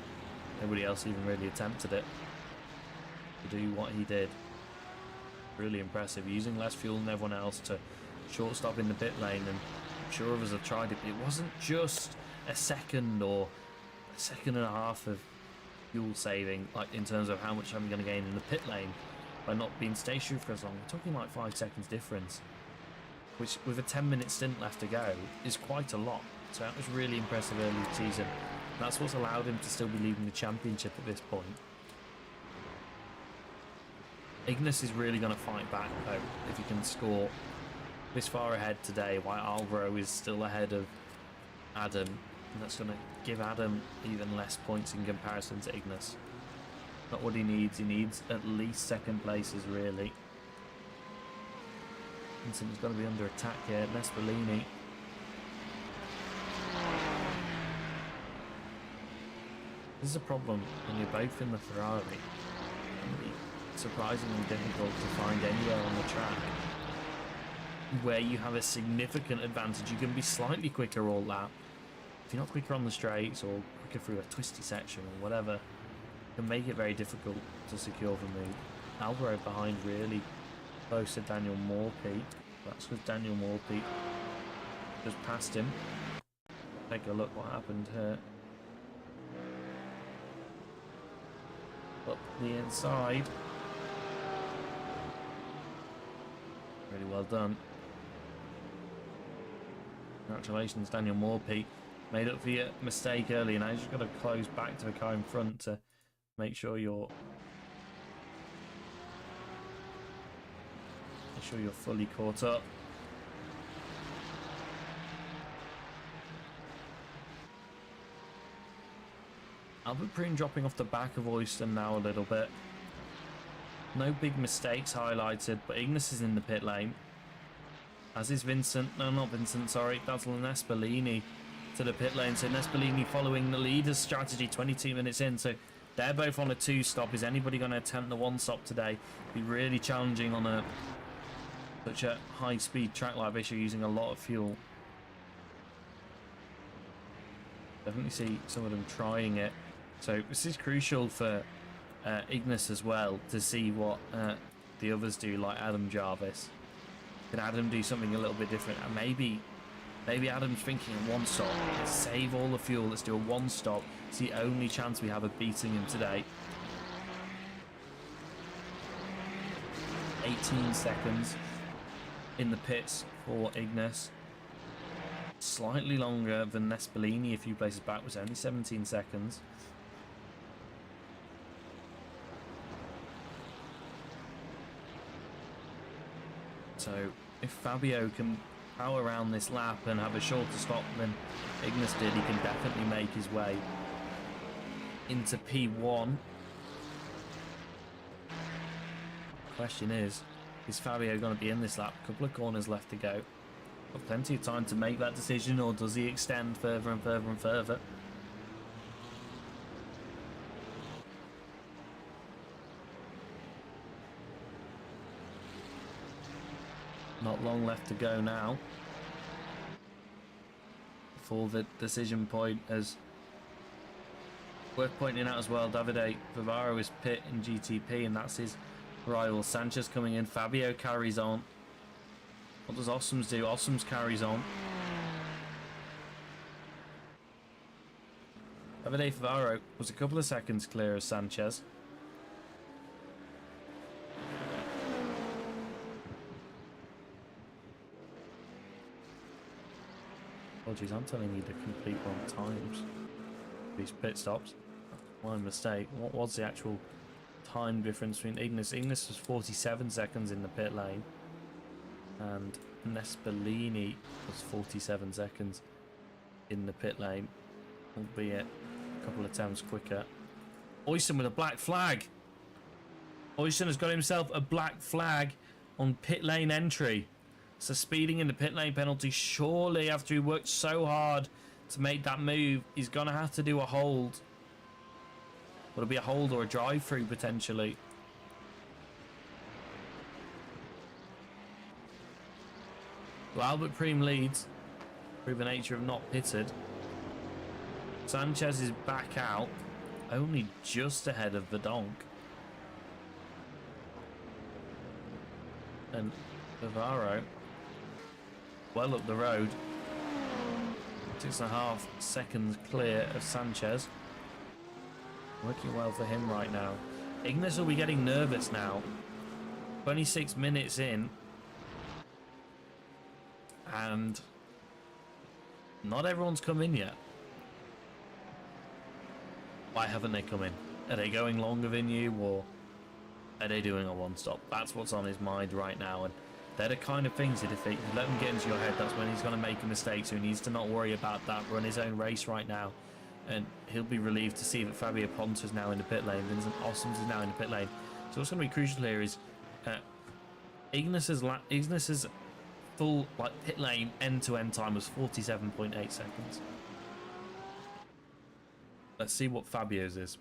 Nobody else even really attempted it to do what he did. Really impressive, using less fuel than everyone else to shortstop in the pit lane, and I'm sure others have tried it, but it wasn't just a second or a second and a half of fuel saving, like in terms of how much I'm going to gain in the pit lane by not being stationary for as long. We're talking like 5 seconds difference, which with a 10-minute stint left to go is quite a lot. So that was really impressive early season. That's what's allowed him to still be leading the championship at this point. Ignis is really going to fight back though if he can score this far ahead today, while Alvaro is still ahead of Adam. And that's going to give Adam even less points in comparison to Ignis. Not what he needs at least second places really. Vincent's going to be under attack here. Nespolini. This is a problem when you're both in the Ferrari. It can be surprisingly difficult to find anywhere on the track where you have a significant advantage. You can be slightly quicker all lap. If you're not quicker on the straights or quicker through a twisty section or whatever, it can make it very difficult to secure the move. Alvaro behind really close to Daniel Morphy. That's because Daniel Morphy just passed him. Take a look what happened here. Up the inside. Really well done. Congratulations, Daniel Morphy. Made up for your mistake earlier. Now you just got to close back to the car in front to make sure you're fully caught up. Albert Preen dropping off the back of Oyston now a little bit. No big mistakes highlighted, but Ignis is in the pit lane. As is Vincent. No, not Vincent, sorry. That's Nespolini to the pit lane. So Nespolini following the leader's strategy 22 minutes in. So They're both on a 2-stop. Is anybody going to attempt the 1-stop today? Be really challenging on such a high-speed track like this. You're using a lot of fuel. Definitely see some of them trying it. So this is crucial for Ignis as well, to see what the others do, like Adam Jarvis. Can Adam do something a little bit different? And maybe Adam's thinking a 1-stop. Let's save all the fuel. Let's do a 1-stop. It's the only chance we have of beating him today. 18 seconds in the pits for Ignis. Slightly longer than Nespolini a few places back, was only 17 seconds. So if Fabio can power around this lap and have a shorter stop than Ignis did, he can definitely make his way into P1. Question is Fabio going to be in this lap? A couple of corners left to go. Got plenty of time to make that decision, or does he extend further and further and further? Not long left to go now before the decision point. As worth pointing out as well, Davide Vivaro is pit in GTP, and that's his rival. Sanchez coming in. Fabio carries on. What does Ossoms do? Ossoms carries on. Davide Vivaro was a couple of seconds clear of Sanchez. Apologies, I'm telling you the complete wrong times. These pit stops. My mistake. What was the actual time difference between Ignis? Ignis was 47 seconds in the pit lane, and Nespolini was 47 seconds in the pit lane, albeit a couple of times quicker. Oysen with a black flag. Oysen has got himself a black flag on pit lane entry. So speeding in the pit lane penalty. Surely after he worked so hard to make that move, he's going to have to do a hold. Will it be a hold or a drive through potentially? Well, Albert Preem leads through the nature of not pitted. Sanchez is back out, only just ahead of the donk. And Vivaro well up the road, 6.5 seconds clear of Sanchez. Working well for him right now. Ignis will be getting nervous now. 26 minutes in, and not everyone's come in yet. Why haven't they come in? Are they going longer than you, or are they doing a 1-stop? That's what's on his mind right now, and they're the kind of things that if you let them get into your head, that's when he's going to make a mistake. So he needs to not worry about that, run his own race right now, and he'll be relieved to see that Fabio Ponta is now in the pit lane, Vincent Ossoms is now in the pit lane. So what's going to be crucial here is Ignis's full pit lane end-to-end time was 47.8 seconds. Let's see what Fabio's is.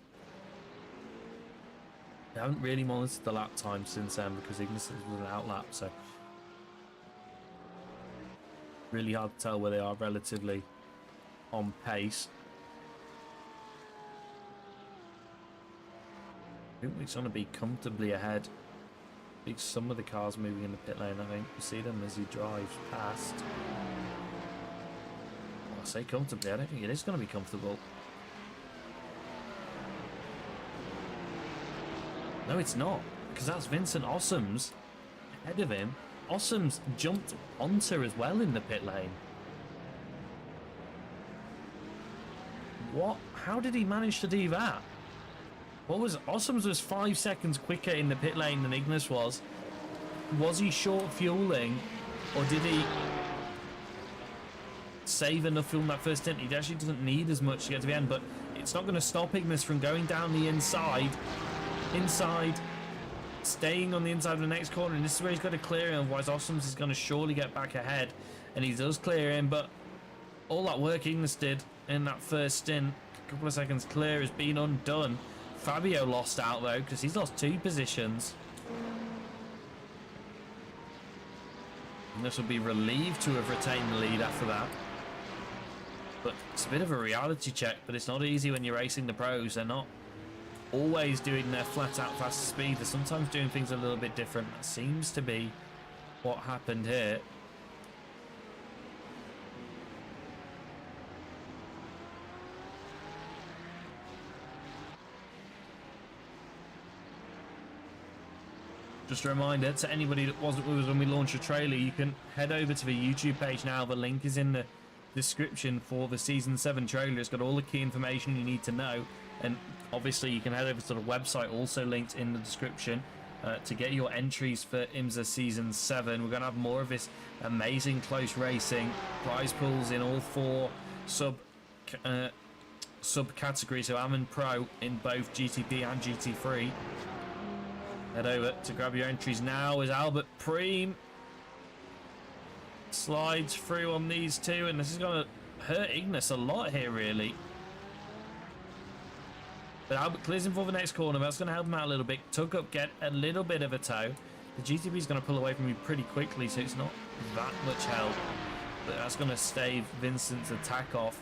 I haven't really monitored the lap time since then because Ignis was an outlap, so really hard to tell where they are relatively on pace. I think it's going to be comfortably ahead. I think some of the cars moving in the pit lane, I think you see them as he drives past. Well, I say comfortably, I don't think it is going to be comfortable. No, it's not, because that's Vincent Ossoms ahead of him. Ossoms jumped onto as well in the pit lane. What? How did he manage to do that? What was Ossoms was 5 seconds quicker in the pit lane than Ignis was. Was he short fueling, or did he save enough fuel in that first stint? He actually doesn't need as much to get to the end, but it's not going to stop Ignis from going down the inside, staying on the inside of the next corner, and this is where he's got to clear him, otherwise Ossoms is going to surely get back ahead, and he does clear him, but all that work Ignis did in that first stint, a couple of seconds clear, has been undone. Fabio lost out though, because he's lost 2 positions. And this will be relieved to have retained the lead after that. But it's a bit of a reality check, but it's not easy when you're racing the pros. They're not always doing their flat out fast speed. They're sometimes doing things a little bit different. That seems to be what happened here. Just a reminder to anybody that wasn't with us when we launched a trailer, you can head over to the YouTube page now. The link is in the description for the Season 7 trailer. It's got all the key information you need to know. And obviously you can head over to the website, also linked in the description, to get your entries for IMSA Season 7. We're going to have more of this amazing close racing. Prize pools in all 4 subcategories. So Am and Pro in both GTP and GT3. Head over to grab your entries now as Albert Preem slides through on these 2, and this is going to hurt Ignis a lot here, really. But Albert clears him for the next corner. That's going to help him out a little bit. Tuck up, get a little bit of a tow. The GTP is going to pull away from you pretty quickly, so it's not that much help. But that's going to stave Vincent's attack off.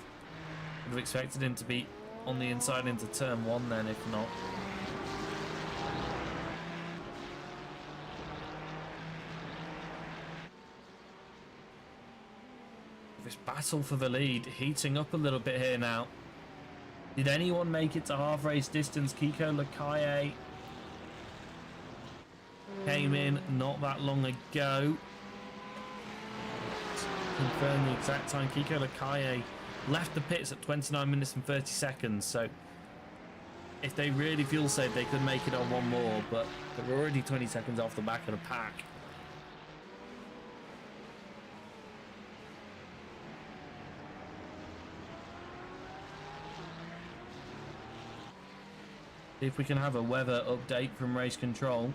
Would have expected him to be on the inside into turn 1 then, if not. This battle for the lead heating up a little bit here now. Did anyone make it to half race distance? Kiko Lakaye came in not that long ago. Confirm the exact time. Kiko Lakaye left the pits at 29 minutes and 30 seconds. So if they really feel safe, they could make it on one more, but they're already 20 seconds off the back of the pack. If we can have a weather update from race control.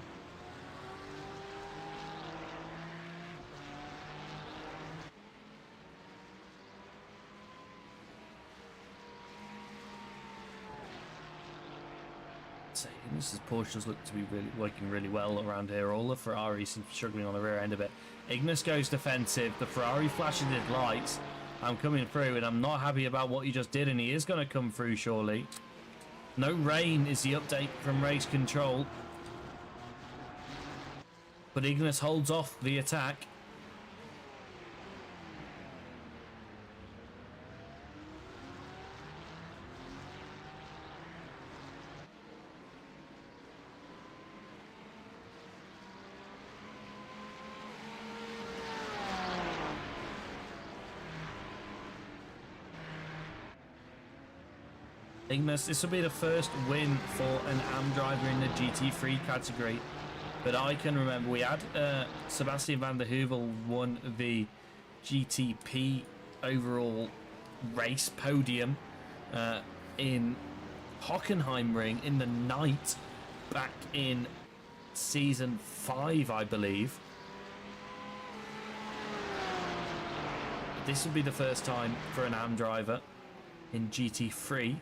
So Ignis's Porsches look to be working really well around here. All the Ferraris seem struggling on the rear end of it. Ignis goes defensive. The Ferrari flashes his lights. I'm coming through and I'm not happy about what he just did, and he is going to come through surely. No rain is the update from race control. But Ignis holds off the attack. Ignis, this will be the first win for an AM driver in the GT3 category. But I can remember we had Sebastian van der Heuvel won the GTP overall race podium in Hockenheimring in the night back in season 5, I believe. This would be the first time for an AM driver in GT3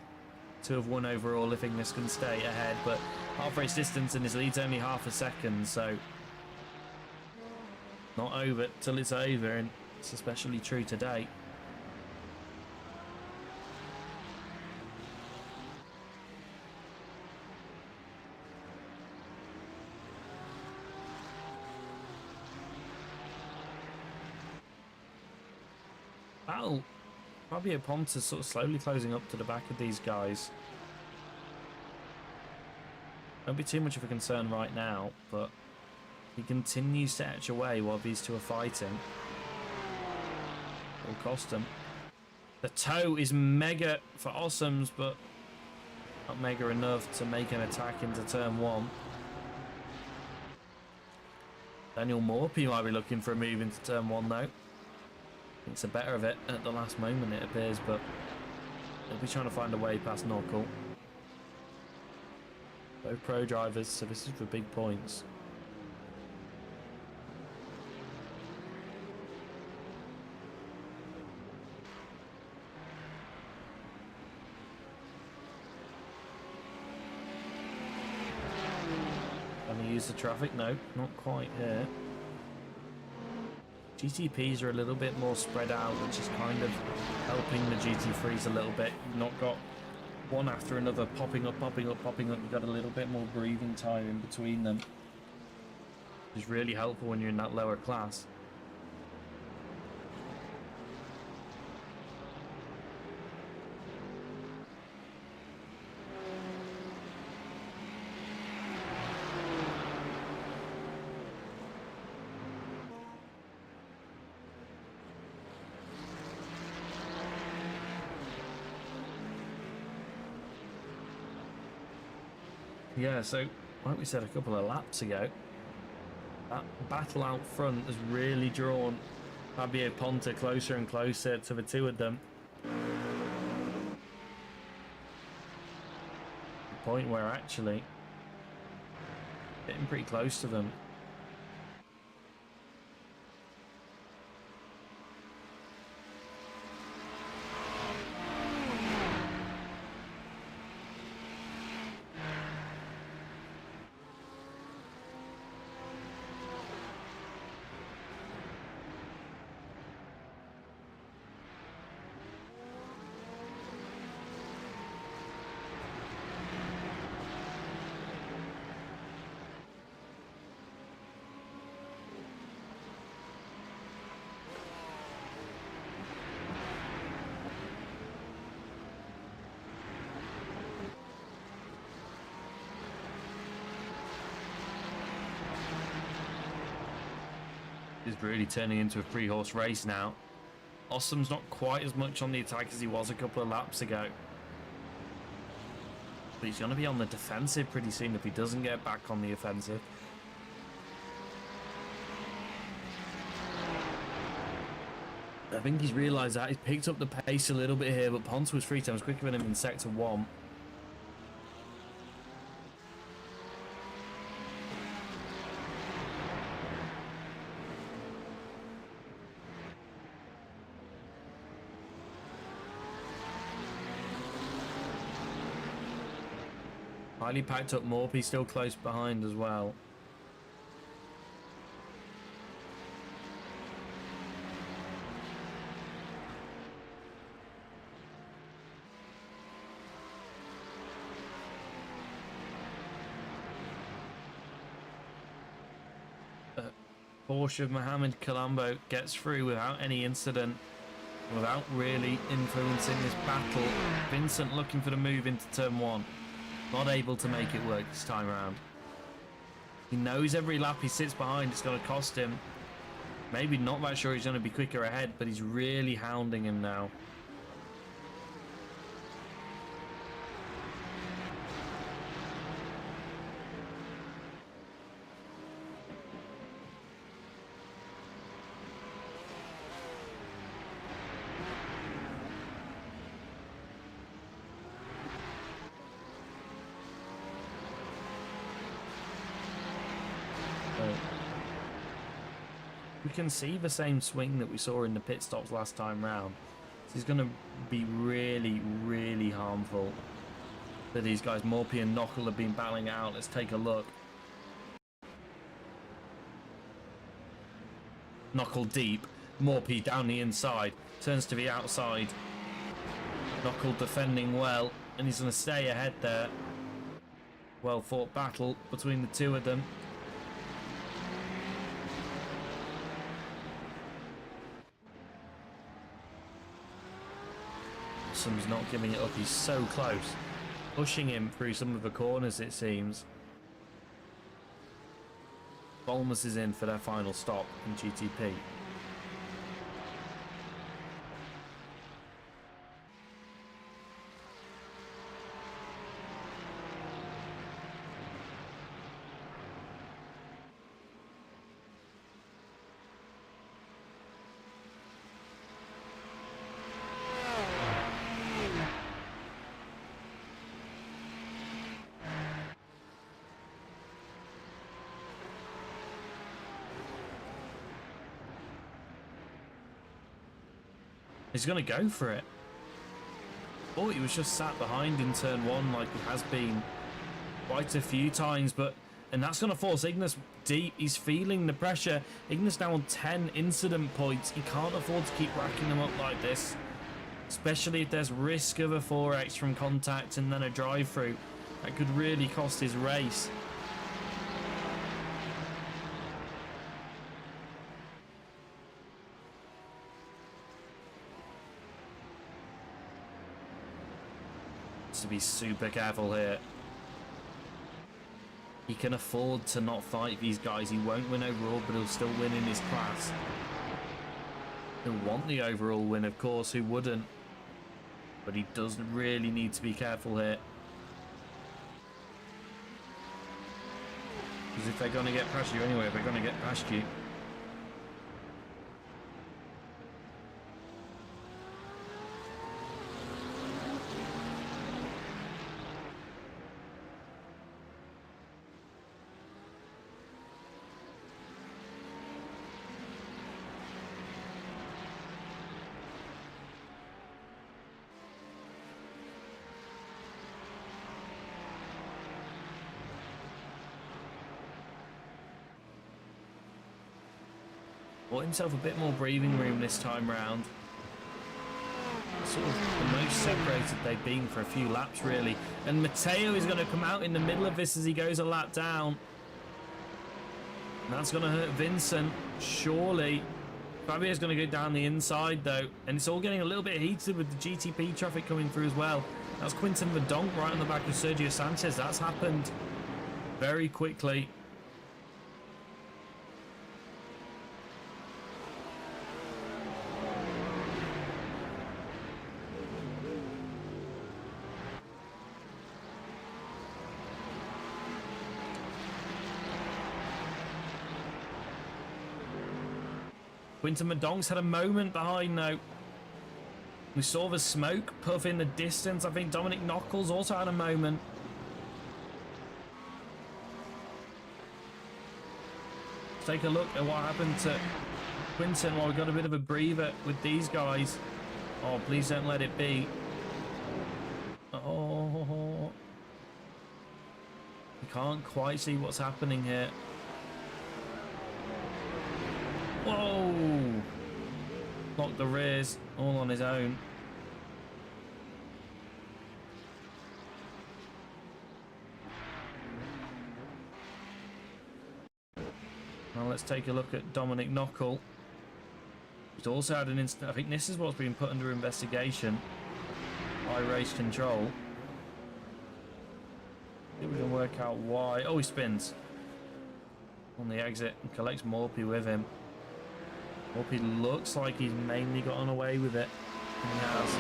to have won overall if Ignis can stay ahead, but half race distance and his lead's only half a second, so not over till it's over, and it's especially true today. Battle Fabio Ponta sort of slowly closing up to the back of these guys. Won't be too much of a concern right now, but he continues to etch away while these two are fighting. It'll cost him. The toe is mega for Awesomes, but not mega enough to make an attack into turn 1. Daniel Morphy might be looking for a move into turn 1 though. Thinks a better of it at the last moment, it appears, but he'll be trying to find a way past Knuckle. Both pro drivers, so this is for big points. Can he use the traffic? No, not quite here. GTPs are a little bit more spread out, which is kind of helping the GT3s a little bit. You've not got one after another popping up, popping up, popping up. You've got a little bit more breathing time in between them. Which is really helpful when you're in that lower class. Yeah, so like we said a couple of laps ago, that battle out front has really drawn Fabio Ponta closer and closer to the two of them. The point where actually getting pretty close to them. Is really turning into a 3-horse race now. Ossam's not quite as much on the attack as he was a couple of laps ago. But he's going to be on the defensive pretty soon if he doesn't get back on the offensive. I think he's realised that. He's picked up the pace a little bit here, but Ponta was 3 times quicker than him in Sector 1. Highly packed up Morphy still close behind as well. Porsche of Mohamed Colombo gets through without any incident, without really influencing this battle. Vincent looking for the move into turn 1. Not able to make it work this time around. He knows every lap he sits behind it's going to cost him. Maybe not that sure he's going to be quicker ahead, but he's really hounding him now. We can see the same swing that we saw in the pit stops last time round. This is going to be really, really harmful for these guys. Morphy and Knuckle have been battling out. Let's take a look. Knuckle deep. Morphy down the inside. Turns to the outside. Knuckle defending well. And he's going to stay ahead there. Well fought battle between the two of them. He's not giving it up. He's so close. Pushing him through some of the corners, it seems. Bolmers is in for their final stop in GTP. He's going to go for it. He was just sat behind in turn 1 like he has been quite a few times, but And that's going to force Ignis deep. He's feeling the pressure. Ignis now on 10 incident points. He can't afford to keep racking them up like this. Especially if there's risk of a 4x from contact and then a drive-through. That could really cost his race. To be super careful here. He can afford to not fight these guys. He won't win overall, but he'll still win in his class. He'll want the overall win, of course. Who wouldn't? But he does really need to be careful here. Because if they're going to get past you anyway, they're going to get past you. Bought himself a bit more breathing room this time round. Sort of the most separated they've been for a few laps, really. And Matteo is going to come out in the middle of this as he goes a lap down. And that's going to hurt Vincent, surely. Fabio's going to go down the inside, though. And it's all getting a little bit heated with the GTP traffic coming through as well. That's Quinton Verdonk right on the back of Sergio Sanchez. That's happened very quickly. Quinton Verdonk's had a moment behind, though. We saw the smoke puff in the distance. I think Dominic Knuckles also had a moment. Let's take a look at what happened to Quinton while we got a bit of a breather with these guys. Oh, please don't let it be. Oh. You can't quite see what's happening here. Whoa! Blocked the rears all on his own. Now let's take a look at Dominic Knuckle. He's also had an incident. I think this is what's been put under investigation by race control. See if we can work out why. Oh, he spins on the exit and collects Morphy with him. Morphy looks like he's mainly gotten away with it. And he has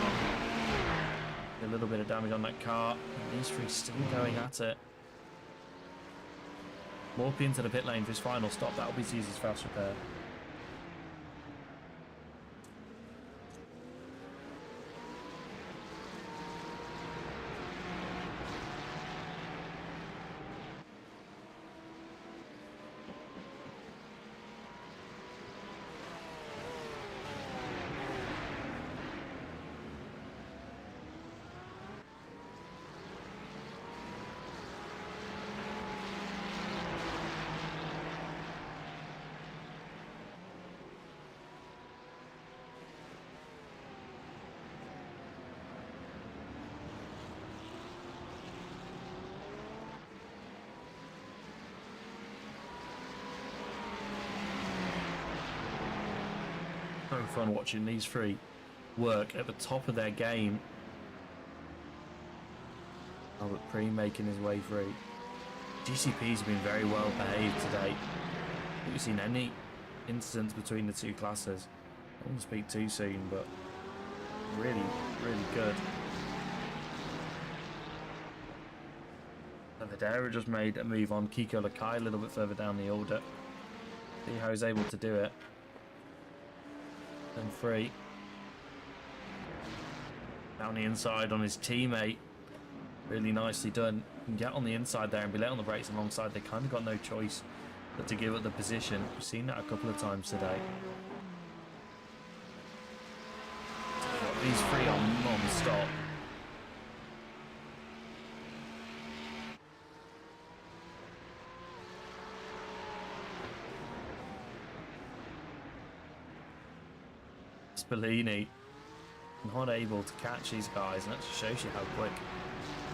a little bit of damage on that car. And these three still going at it. Morphy into the pit lane for his final stop. That'll be Caesar's fast repair. So fun watching these three work at the top of their game. Albert Pre making his way through. GCP's been very well behaved today. I haven't seen any incidents between the two classes. I don't want to speak too soon, but really, really good. And Videra just made a move on Kiko Lakai a little bit further down the order. See how he's able to do it. And free. Down the inside on his teammate. Really nicely done. You can get on the inside there and be let on the brakes alongside. They kind of got no choice but to give up the position. We've seen that a couple of times today. These three are non-stop. Bellini not able to catch these guys, and that just shows you how quick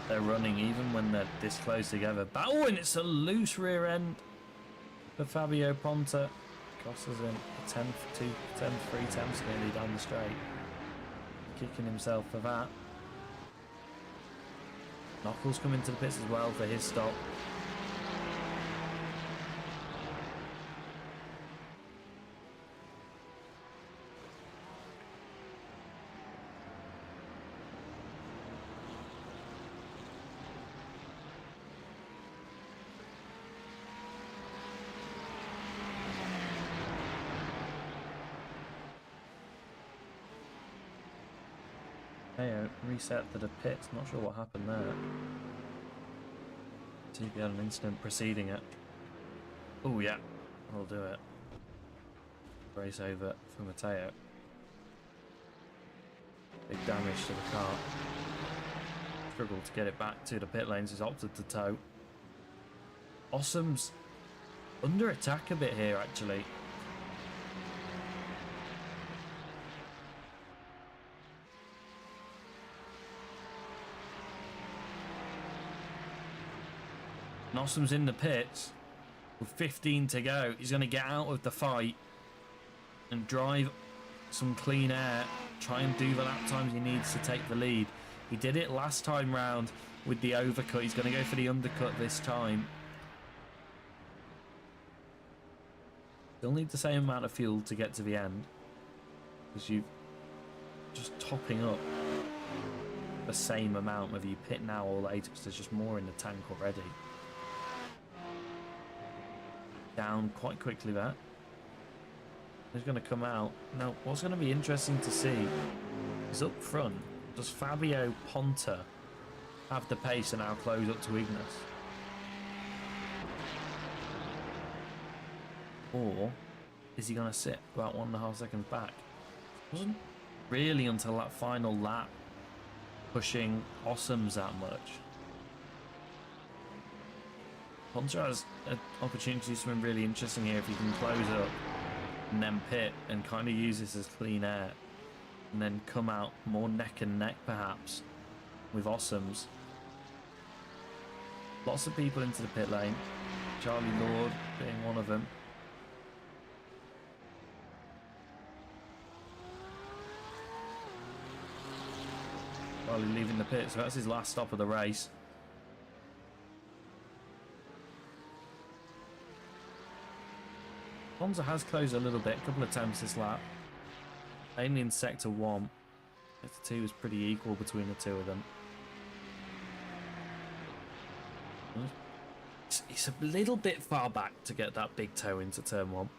they're running even when they're this close together. Oh, and it's a loose rear end for Fabio Ponta. Costs us in a 10-3 temps nearly down the straight. Kicking himself for that. Knuckles coming to the pits as well for his stop. Hey, reset to the pits. Not sure what happened there. See if you had an incident preceding it. Oh yeah, I'll do it. Race over for Matteo. Big damage to the car. Struggled to get it back to the pit lanes. He's opted to tow. Awesome's under attack a bit here actually. Awesome's in the pits with 15 to go. He's going to get out of the fight and drive some clean air. Try and do the lap times he needs to take the lead. He did it last time round with the overcut. He's going to go for the undercut this time. You'll need the same amount of fuel to get to the end, because you're just topping up the same amount whether you pit now or later, because there's just more in the tank already. Down quite quickly there. He's going to come out. Now, what's going to be interesting to see is up front, does Fabio Ponta have the pace and now close up to Ignis? Or is he going to sit about 1.5 seconds back? It wasn't really until that final lap pushing Awesomes that much. Ponta has an opportunity to do something really interesting here if he can close up and then pit and kind of use this as clean air and then come out more neck and neck perhaps with Awesomes. Lots of people into the pit lane, Charlie Lord being one of them. Charlie leaving the pit, so that's his last stop of the race. Ponta has closed a little bit, a couple of attempts this lap. Mainly in Sector 1. Sector 2 is pretty equal between the two of them. It's a little bit far back to get that big toe into Turn 1.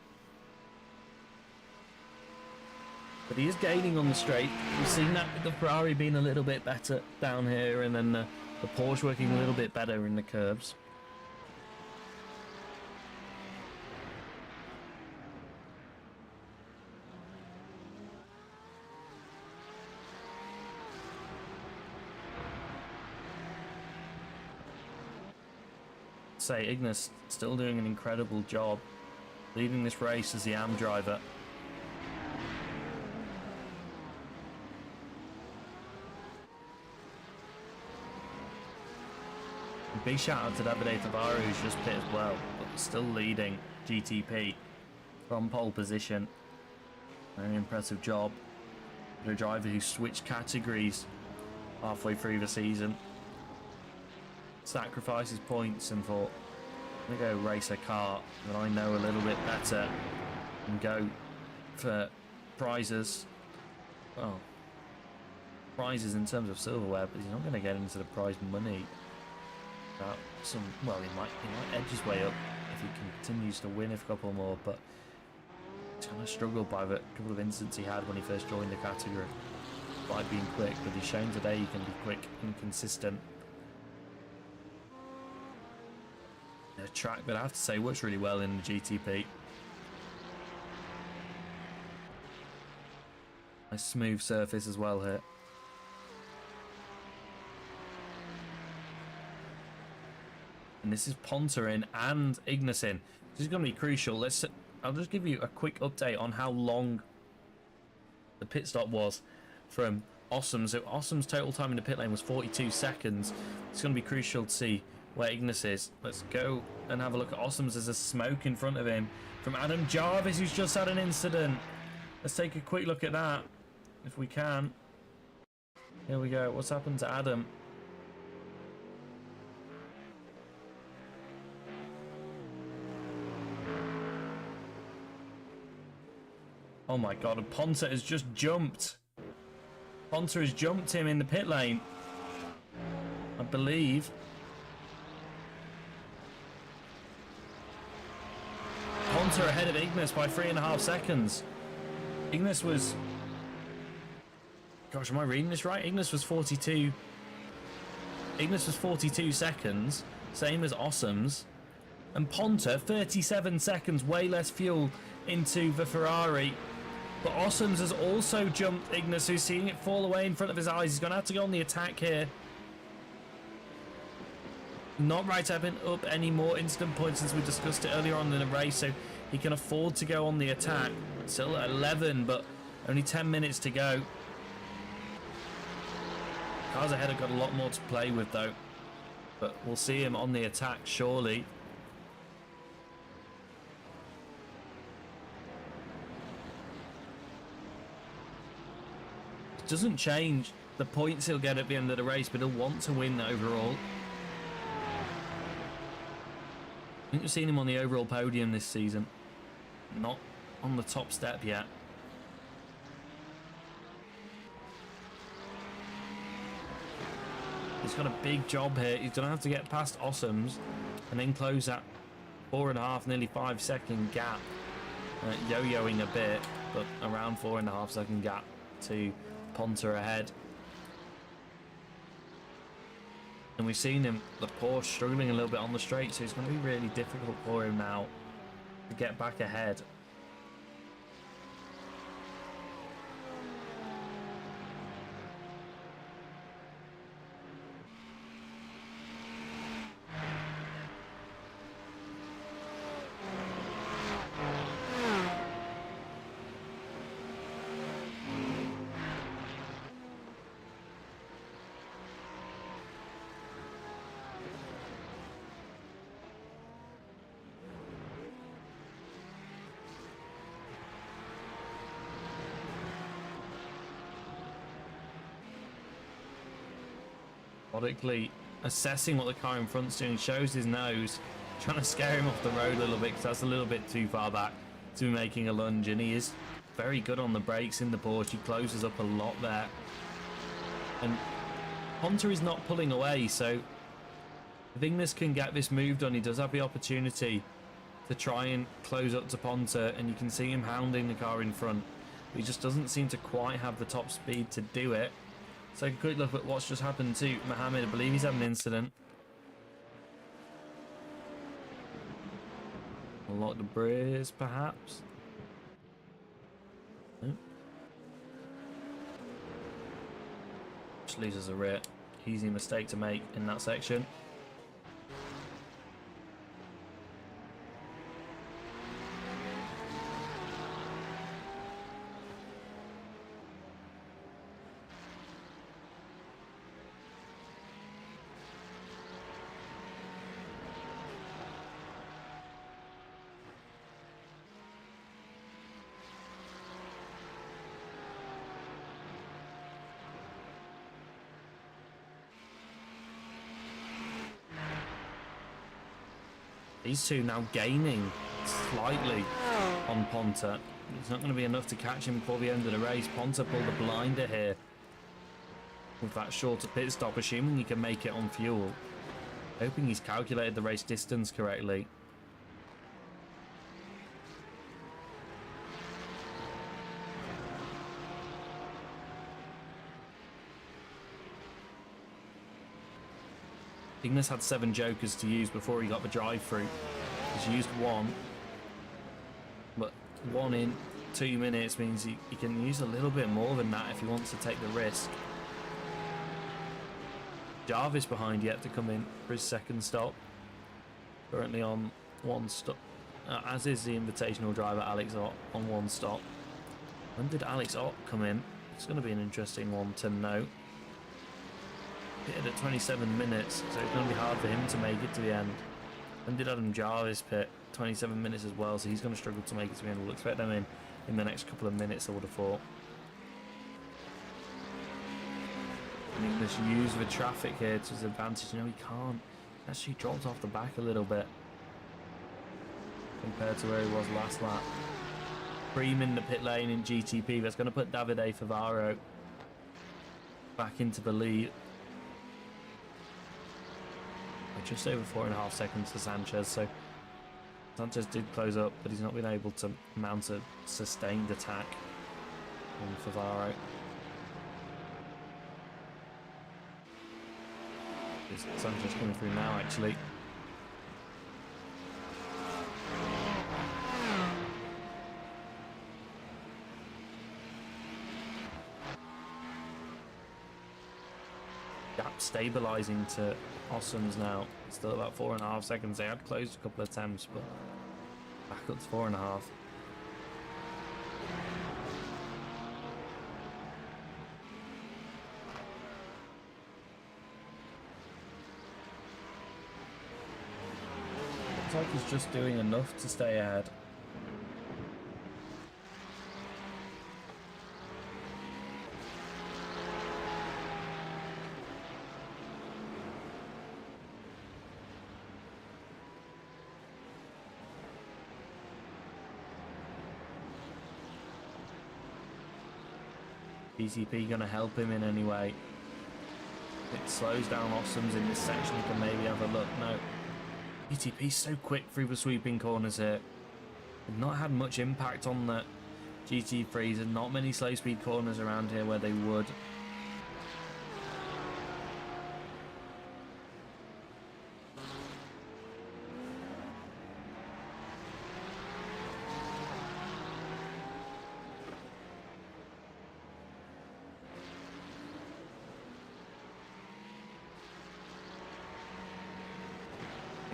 But he is gaining on the straight. We've seen that with the Ferrari being a little bit better down here, and then the Porsche working a little bit better in the curves. Say Ignis still doing an incredible job leading this race as the AM driver. A big shout out to Davide Tavares, who's just pit as well, but still leading GTP from pole position. Very impressive job for a driver who switched categories halfway through the season. Sacrifices points and thought, I'm going to go race a car that I know a little bit better and go for prizes. Well, prizes in terms of silverware, but he's not going to get into the prize money. Well, he might edge his way up if he continues to win a couple more, but he's kind of struggled by the couple of incidents he had when he first joined the category by being quick, but he's shown today he can be quick and consistent. A track that I have to say works really well in the GTP. Nice smooth surface as well here. And this is Ponta in and Ignis in. This is going to be crucial. I'll just give you a quick update on how long the pit stop was from Awesome. So Awesome's total time in the pit lane was 42 seconds. It's going to be crucial to see where Ignis is. Let's go and have a look at Awesome's. There's a smoke in front of him from Adam Jarvis, who's just had an incident. Let's take a quick look at that, if we can. Here we go. What's happened to Adam? Oh my god, and Ponta has just jumped. Ponta has jumped him in the pit lane, I believe. Ponta ahead of Ignis by 3.5 seconds. Ignis was... Gosh, am I reading this right? Ignis was 42... Ignis was 42 seconds, same as Awesome's. And Ponta, 37 seconds, way less fuel into the Ferrari. But Awesome's has also jumped Ignis, who's seeing it fall away in front of his eyes. He's going to have to go on the attack here. Not right up any more instant points since we discussed it earlier on in the race, so he can afford to go on the attack. Still at 11, but only 10 minutes to go. Cars ahead have got a lot more to play with, though. But we'll see him on the attack, surely. Doesn't change the points he'll get at the end of the race, but he'll want to win overall. I think we've seen him on the overall podium this season. Not on the top step yet. He's got a big job here. He's going to have to get past Awesome's and then close that 4.5, nearly 5 second gap. Yo-yoing a bit, but around 4.5 second gap to Ponta ahead. And we've seen him, the Porsche, struggling a little bit on the straight, so it's going to be really difficult for him now to get back ahead. Methodically assessing what the car in front's doing, shows his nose, trying to scare him off the road a little bit because that's a little bit too far back to be making a lunge, and he is very good on the brakes in the Porsche. He closes up a lot there, and Ponta is not pulling away, so if Ignis can get this moved on, he does have the opportunity to try and close up to Ponta, and you can see him hounding the car in front, but he just doesn't seem to quite have the top speed to do it. So a quick look at what's just happened to Mohammed. I believe he's had an incident. A lot of debris, perhaps. Nope. Just loses a rear. Easy mistake to make in that section. These two now gaining slightly on Ponta. It's not going to be enough to catch him before the end of the race. Ponta pulled a blinder here with that shorter pit stop, assuming he can make it on fuel. Hoping he's calculated the race distance correctly. Ignis had 7 jokers to use before he got the drive-through. He's used 1, but 1 in 2 minutes means he can use a little bit more than that if he wants to take the risk. Jarvis behind yet to come in for his second stop. Currently on 1 stop, as is the invitational driver Alex on 1 stop. When did Alex Ott come in? It's going to be an interesting one to note. Pitted at 27 minutes, so it's going to be hard for him to make it to the end. When did Adam Jarvis pit? 27 minutes as well, so he's going to struggle to make it to the end. We'll expect them in the next couple of minutes, I would have thought. And English use the traffic here to his advantage. No, he can't. Actually dropped off the back a little bit compared to where he was last lap. Cream in the pit lane in GTP. That's going to put Davide Favaro back into the lead. Just over 4.5 seconds to Sanchez. So Sanchez did close up, but he's not been able to mount a sustained attack on Favaro. Sanchez coming through now, actually. Gap stabilising to Ossums now. Still about 4.5 seconds. They had closed a couple of attempts, but back up to 4.5. Looks like he's just doing enough to stay ahead. BCP going to help him in any way. It slows down Ossums in this section. He can maybe have a look. No. BTP's so quick through the sweeping corners here. They've not had much impact on the GT3s and not many slow speed corners around here where they would.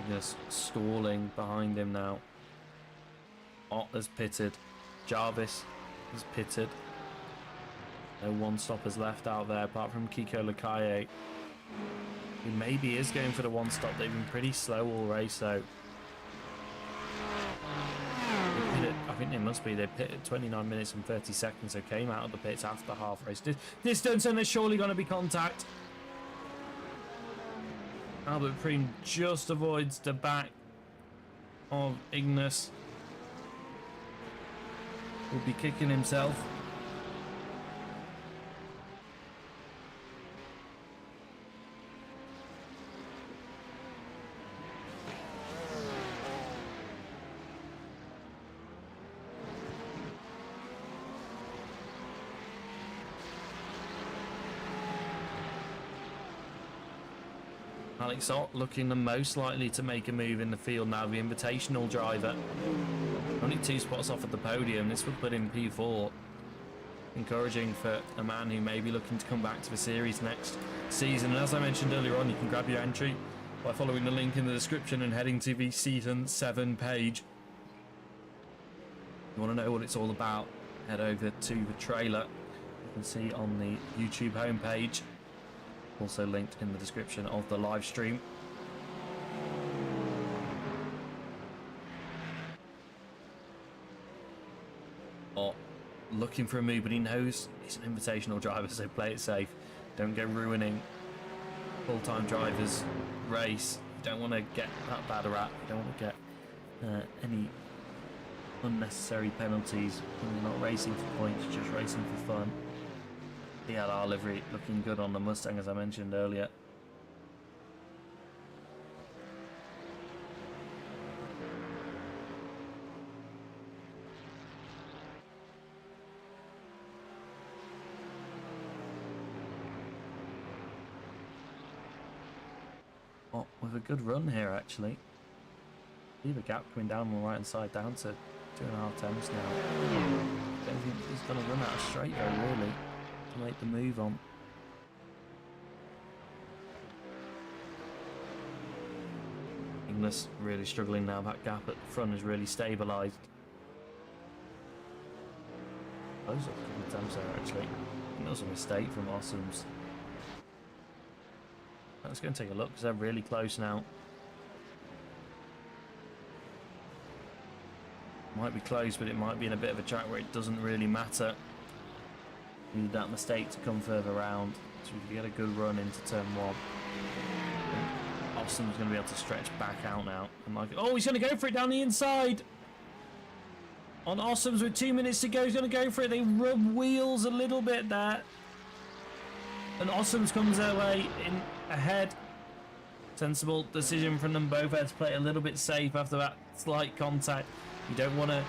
Just stalling behind him now. Ott has pitted. Jarvis has pitted. No one stoppers left out there apart from Kiko Lakaye, who maybe is going for the one stop. They've been pretty slow all race though. I think they must be. They pitted 29 minutes and 30 seconds, so came out of the pits after half race distance, and there's surely going to be contact. Albert Preem just avoids the back of Ignis. Will be kicking himself. Alex Ott looking the most likely to make a move in the field now, the Invitational driver. Only 2 spots off at the podium. This would put him P4. Encouraging for a man who may be looking to come back to the series next season. And as I mentioned earlier on, you can grab your entry by following the link in the description and heading to the Season 7 page. If you want to know what it's all about, head over to the trailer. You can see on the YouTube homepage. Also linked in the description of the live stream. Ott looking for a move, but he knows he's an invitational driver, so play it safe. Don't go ruining full-time drivers' race. You don't want to get that bad a rap. You don't want to get any unnecessary penalties when you're not racing for points, just racing for fun. DLR livery looking good on the Mustang, as I mentioned earlier. Oh, with a good run here actually. See the gap coming down on the right hand side down to 2.5 temps now. Don't think he's going to run out of straight though, really, to make the move on. Inglis really struggling now. That gap at the front is really stabilised. Close up a couple of times there, actually. I think that was a mistake from Awesome's. Let's go and take a look, because they're really close now. Might be close, but it might be in a bit of a track where it doesn't really matter. Need that mistake to come further round, so we can get a good run into turn 1. Awesome's going to be able to stretch back out now. And like, oh, he's going to go for it down the inside. On Awesome's with 2 minutes to go, he's going to go for it. They rub wheels a little bit there. And Awesome's comes their way in ahead. Sensible decision from them both there to play it a little bit safe after that slight contact. You don't want to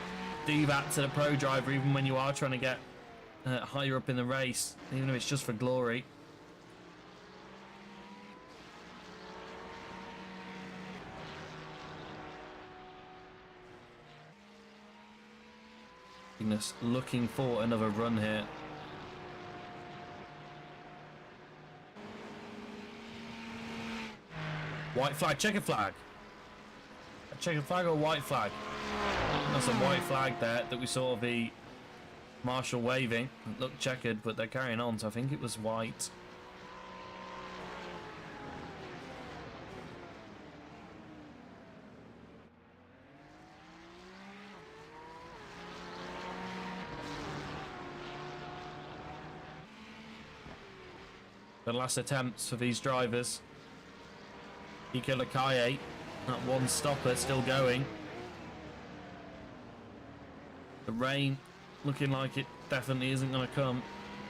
do that to the pro driver, even when you are trying to get higher up in the race, even if it's just for glory. Ignis looking for another run here. White flag, checkered flag. A checkered flag or white flag? That's a white flag there that we saw the marshal waving. It looked checkered, but they're carrying on, so I think it was white. The last attempts for these drivers. Ika Lakaye, that one stopper still going. The rain looking like it definitely isn't going to come.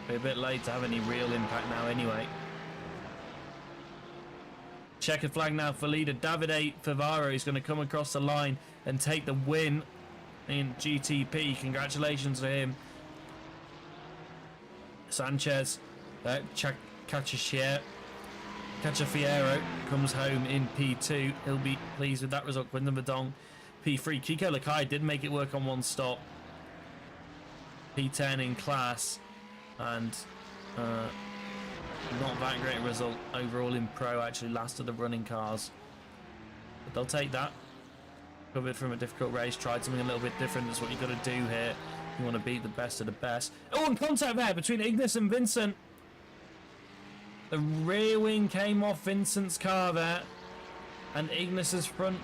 Be a bit late to have any real impact now anyway. Checkered flag now for leader Davide Favaro. He's going to come across the line and take the win in GTP. Congratulations to him. Sanchez, Cachafiero comes home in P2. He'll be pleased with that result. Quinton Verdong, P3. Kiko Lakai did make it work on one stop. P10 in class. And not that great a result overall in pro. Actually last of the running cars. But they'll take that. Covered from a difficult race. Tried something a little bit different. That's what you've got to do here. You want to beat the best of the best. Oh, and contact there between Ignis and Vincent. The rear wing came off Vincent's car there, and Ignis's front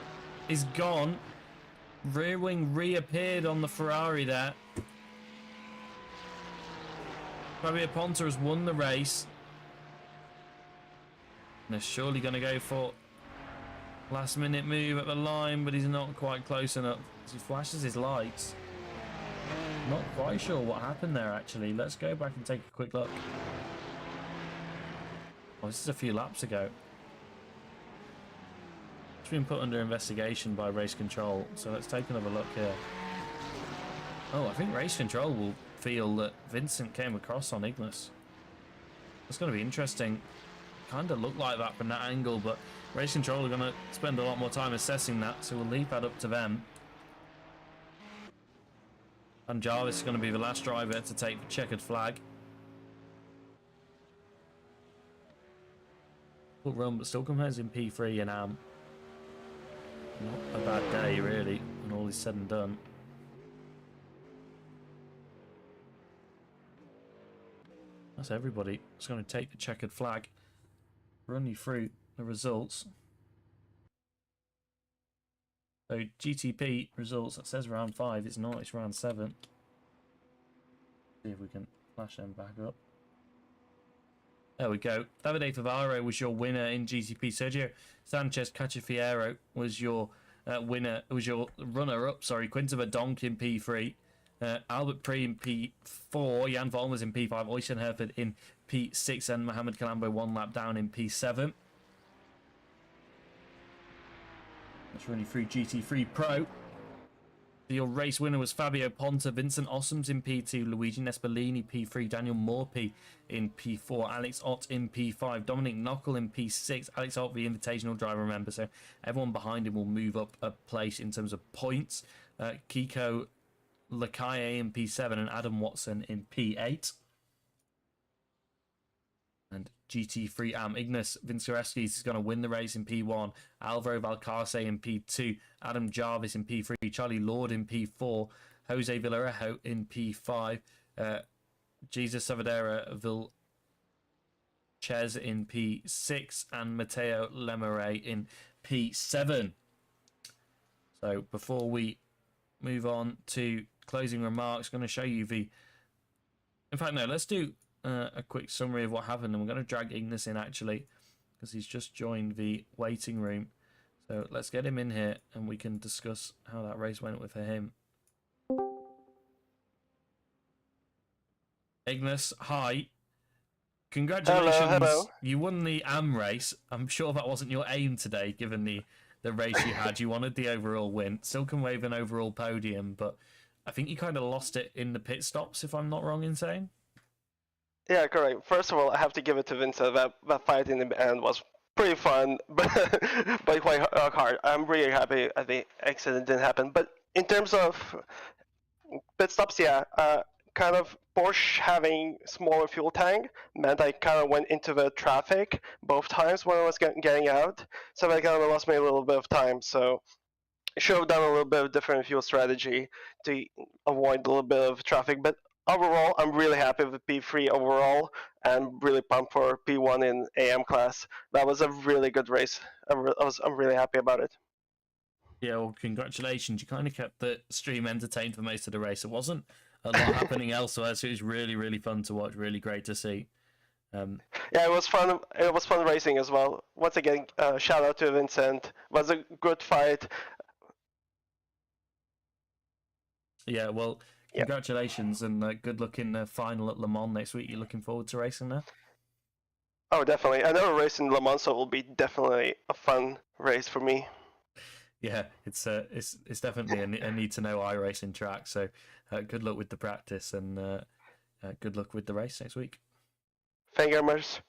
is gone. Rear wing reappeared on the Ferrari there. Fabio Ponta has won the race. And they're surely going to go for last minute move at the line, but he's not quite close enough as he flashes his lights. Not quite sure what happened there actually. Let's go back and take a quick look. Oh, this is a few laps ago. It's been put under investigation by race control, so let's take another look here. Oh, I think race control will feel that Vincent came across on Ignis. It's going to be interesting. Kind of looked like that from that angle, but race control are going to spend a lot more time assessing that, so we'll leave that up to them. And Jarvis is going to be the last driver to take the checkered flag. Run, but still comes in P3 and not a bad day really when all is said and done. That's everybody. It's going to take the checkered flag, run you through the results. So GTP results, that says round 5, it's not, it's round 7. See if we can flash them back up. There we go. Davide Favaro was your winner in GTP. Sergio Sanchez Cachafiero was your winner. Was your runner-up. Sorry, Quinton Verdonk in P3. Albert Pre in P4. Jan Volm was in P5. Oysen Herford in P6. And Mohamed Kalambo 1 lap down in P7. Let's run you through GT3 Pro. Your race winner was Fabio Ponta, Vincent Ossoms in P2, Luigi Nespolini P3, Daniel Morphy in P4, Alex Ott in P5, Dominic Knockel in P6, Alex Ott the invitational driver, remember, so everyone behind him will move up a place in terms of points. Kiko Lakaye in P7 and Adam Watson in P8. And GT3 Ignis Vincereskis is going to win the race in P1. Alvaro Valcarce in P2. Adam Jarvis in P3. Charlie Lord in P4. Jose Villarejo in P5. Jesus Savadera Vilches in P6 and Matteo Lemaire in P7. So before we move on to closing remarks, I'm going to show you the... In fact, no, let's do a quick summary of what happened. And we're going to drag Ignis in, actually, because he's just joined the waiting room. So let's get him in here and we can discuss how that race went with him. Ignis, hi. Congratulations. Hello. You won the AM race. I'm sure that wasn't your aim today, given the race you had. You wanted the overall win. Still can wave an overall podium, but I think you kind of lost it in the pit stops, if I'm not wrong in saying. Yeah, correct. First of all, I have to give it to Vincent. That fight in the end was pretty fun, but quite hard. I'm really happy the accident didn't happen. But in terms of pit stops, yeah, kind of Porsche having smaller fuel tank meant I kind of went into the traffic both times when I was getting out, so that kind of lost me a little bit of time. So I should have done a little bit of different fuel strategy to avoid a little bit of traffic. But overall, I'm really happy with P3 overall, and really pumped for P1 in AM class. That was a really good race. I'm really happy about it. Yeah, well, congratulations. You kind of kept the stream entertained for most of the race. It wasn't a lot happening elsewhere, so it was really, really fun to watch. Really great to see. Yeah, it was fun. It was fun racing as well. Once again, shout out to Vincent. It was a good fight. Yeah, well, congratulations and good luck in the final at Le Mans next week. You're looking forward to racing there? Oh, definitely. Another race in Le Mans, so it will be definitely a fun race for me. Yeah, it's definitely a need to know iRacing track. So good luck with the practice and good luck with the race next week. Thank you very much.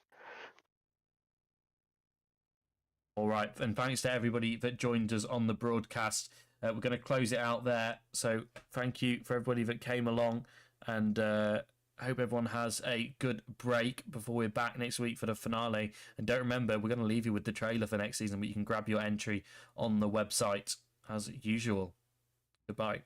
All right, and thanks to everybody that joined us on the broadcast. We're going to close it out there. So thank you for everybody that came along, and I hope everyone has a good break before we're back next week for the finale. And don't remember, we're going to leave you with the trailer for next season, but you can grab your entry on the website as usual. Goodbye.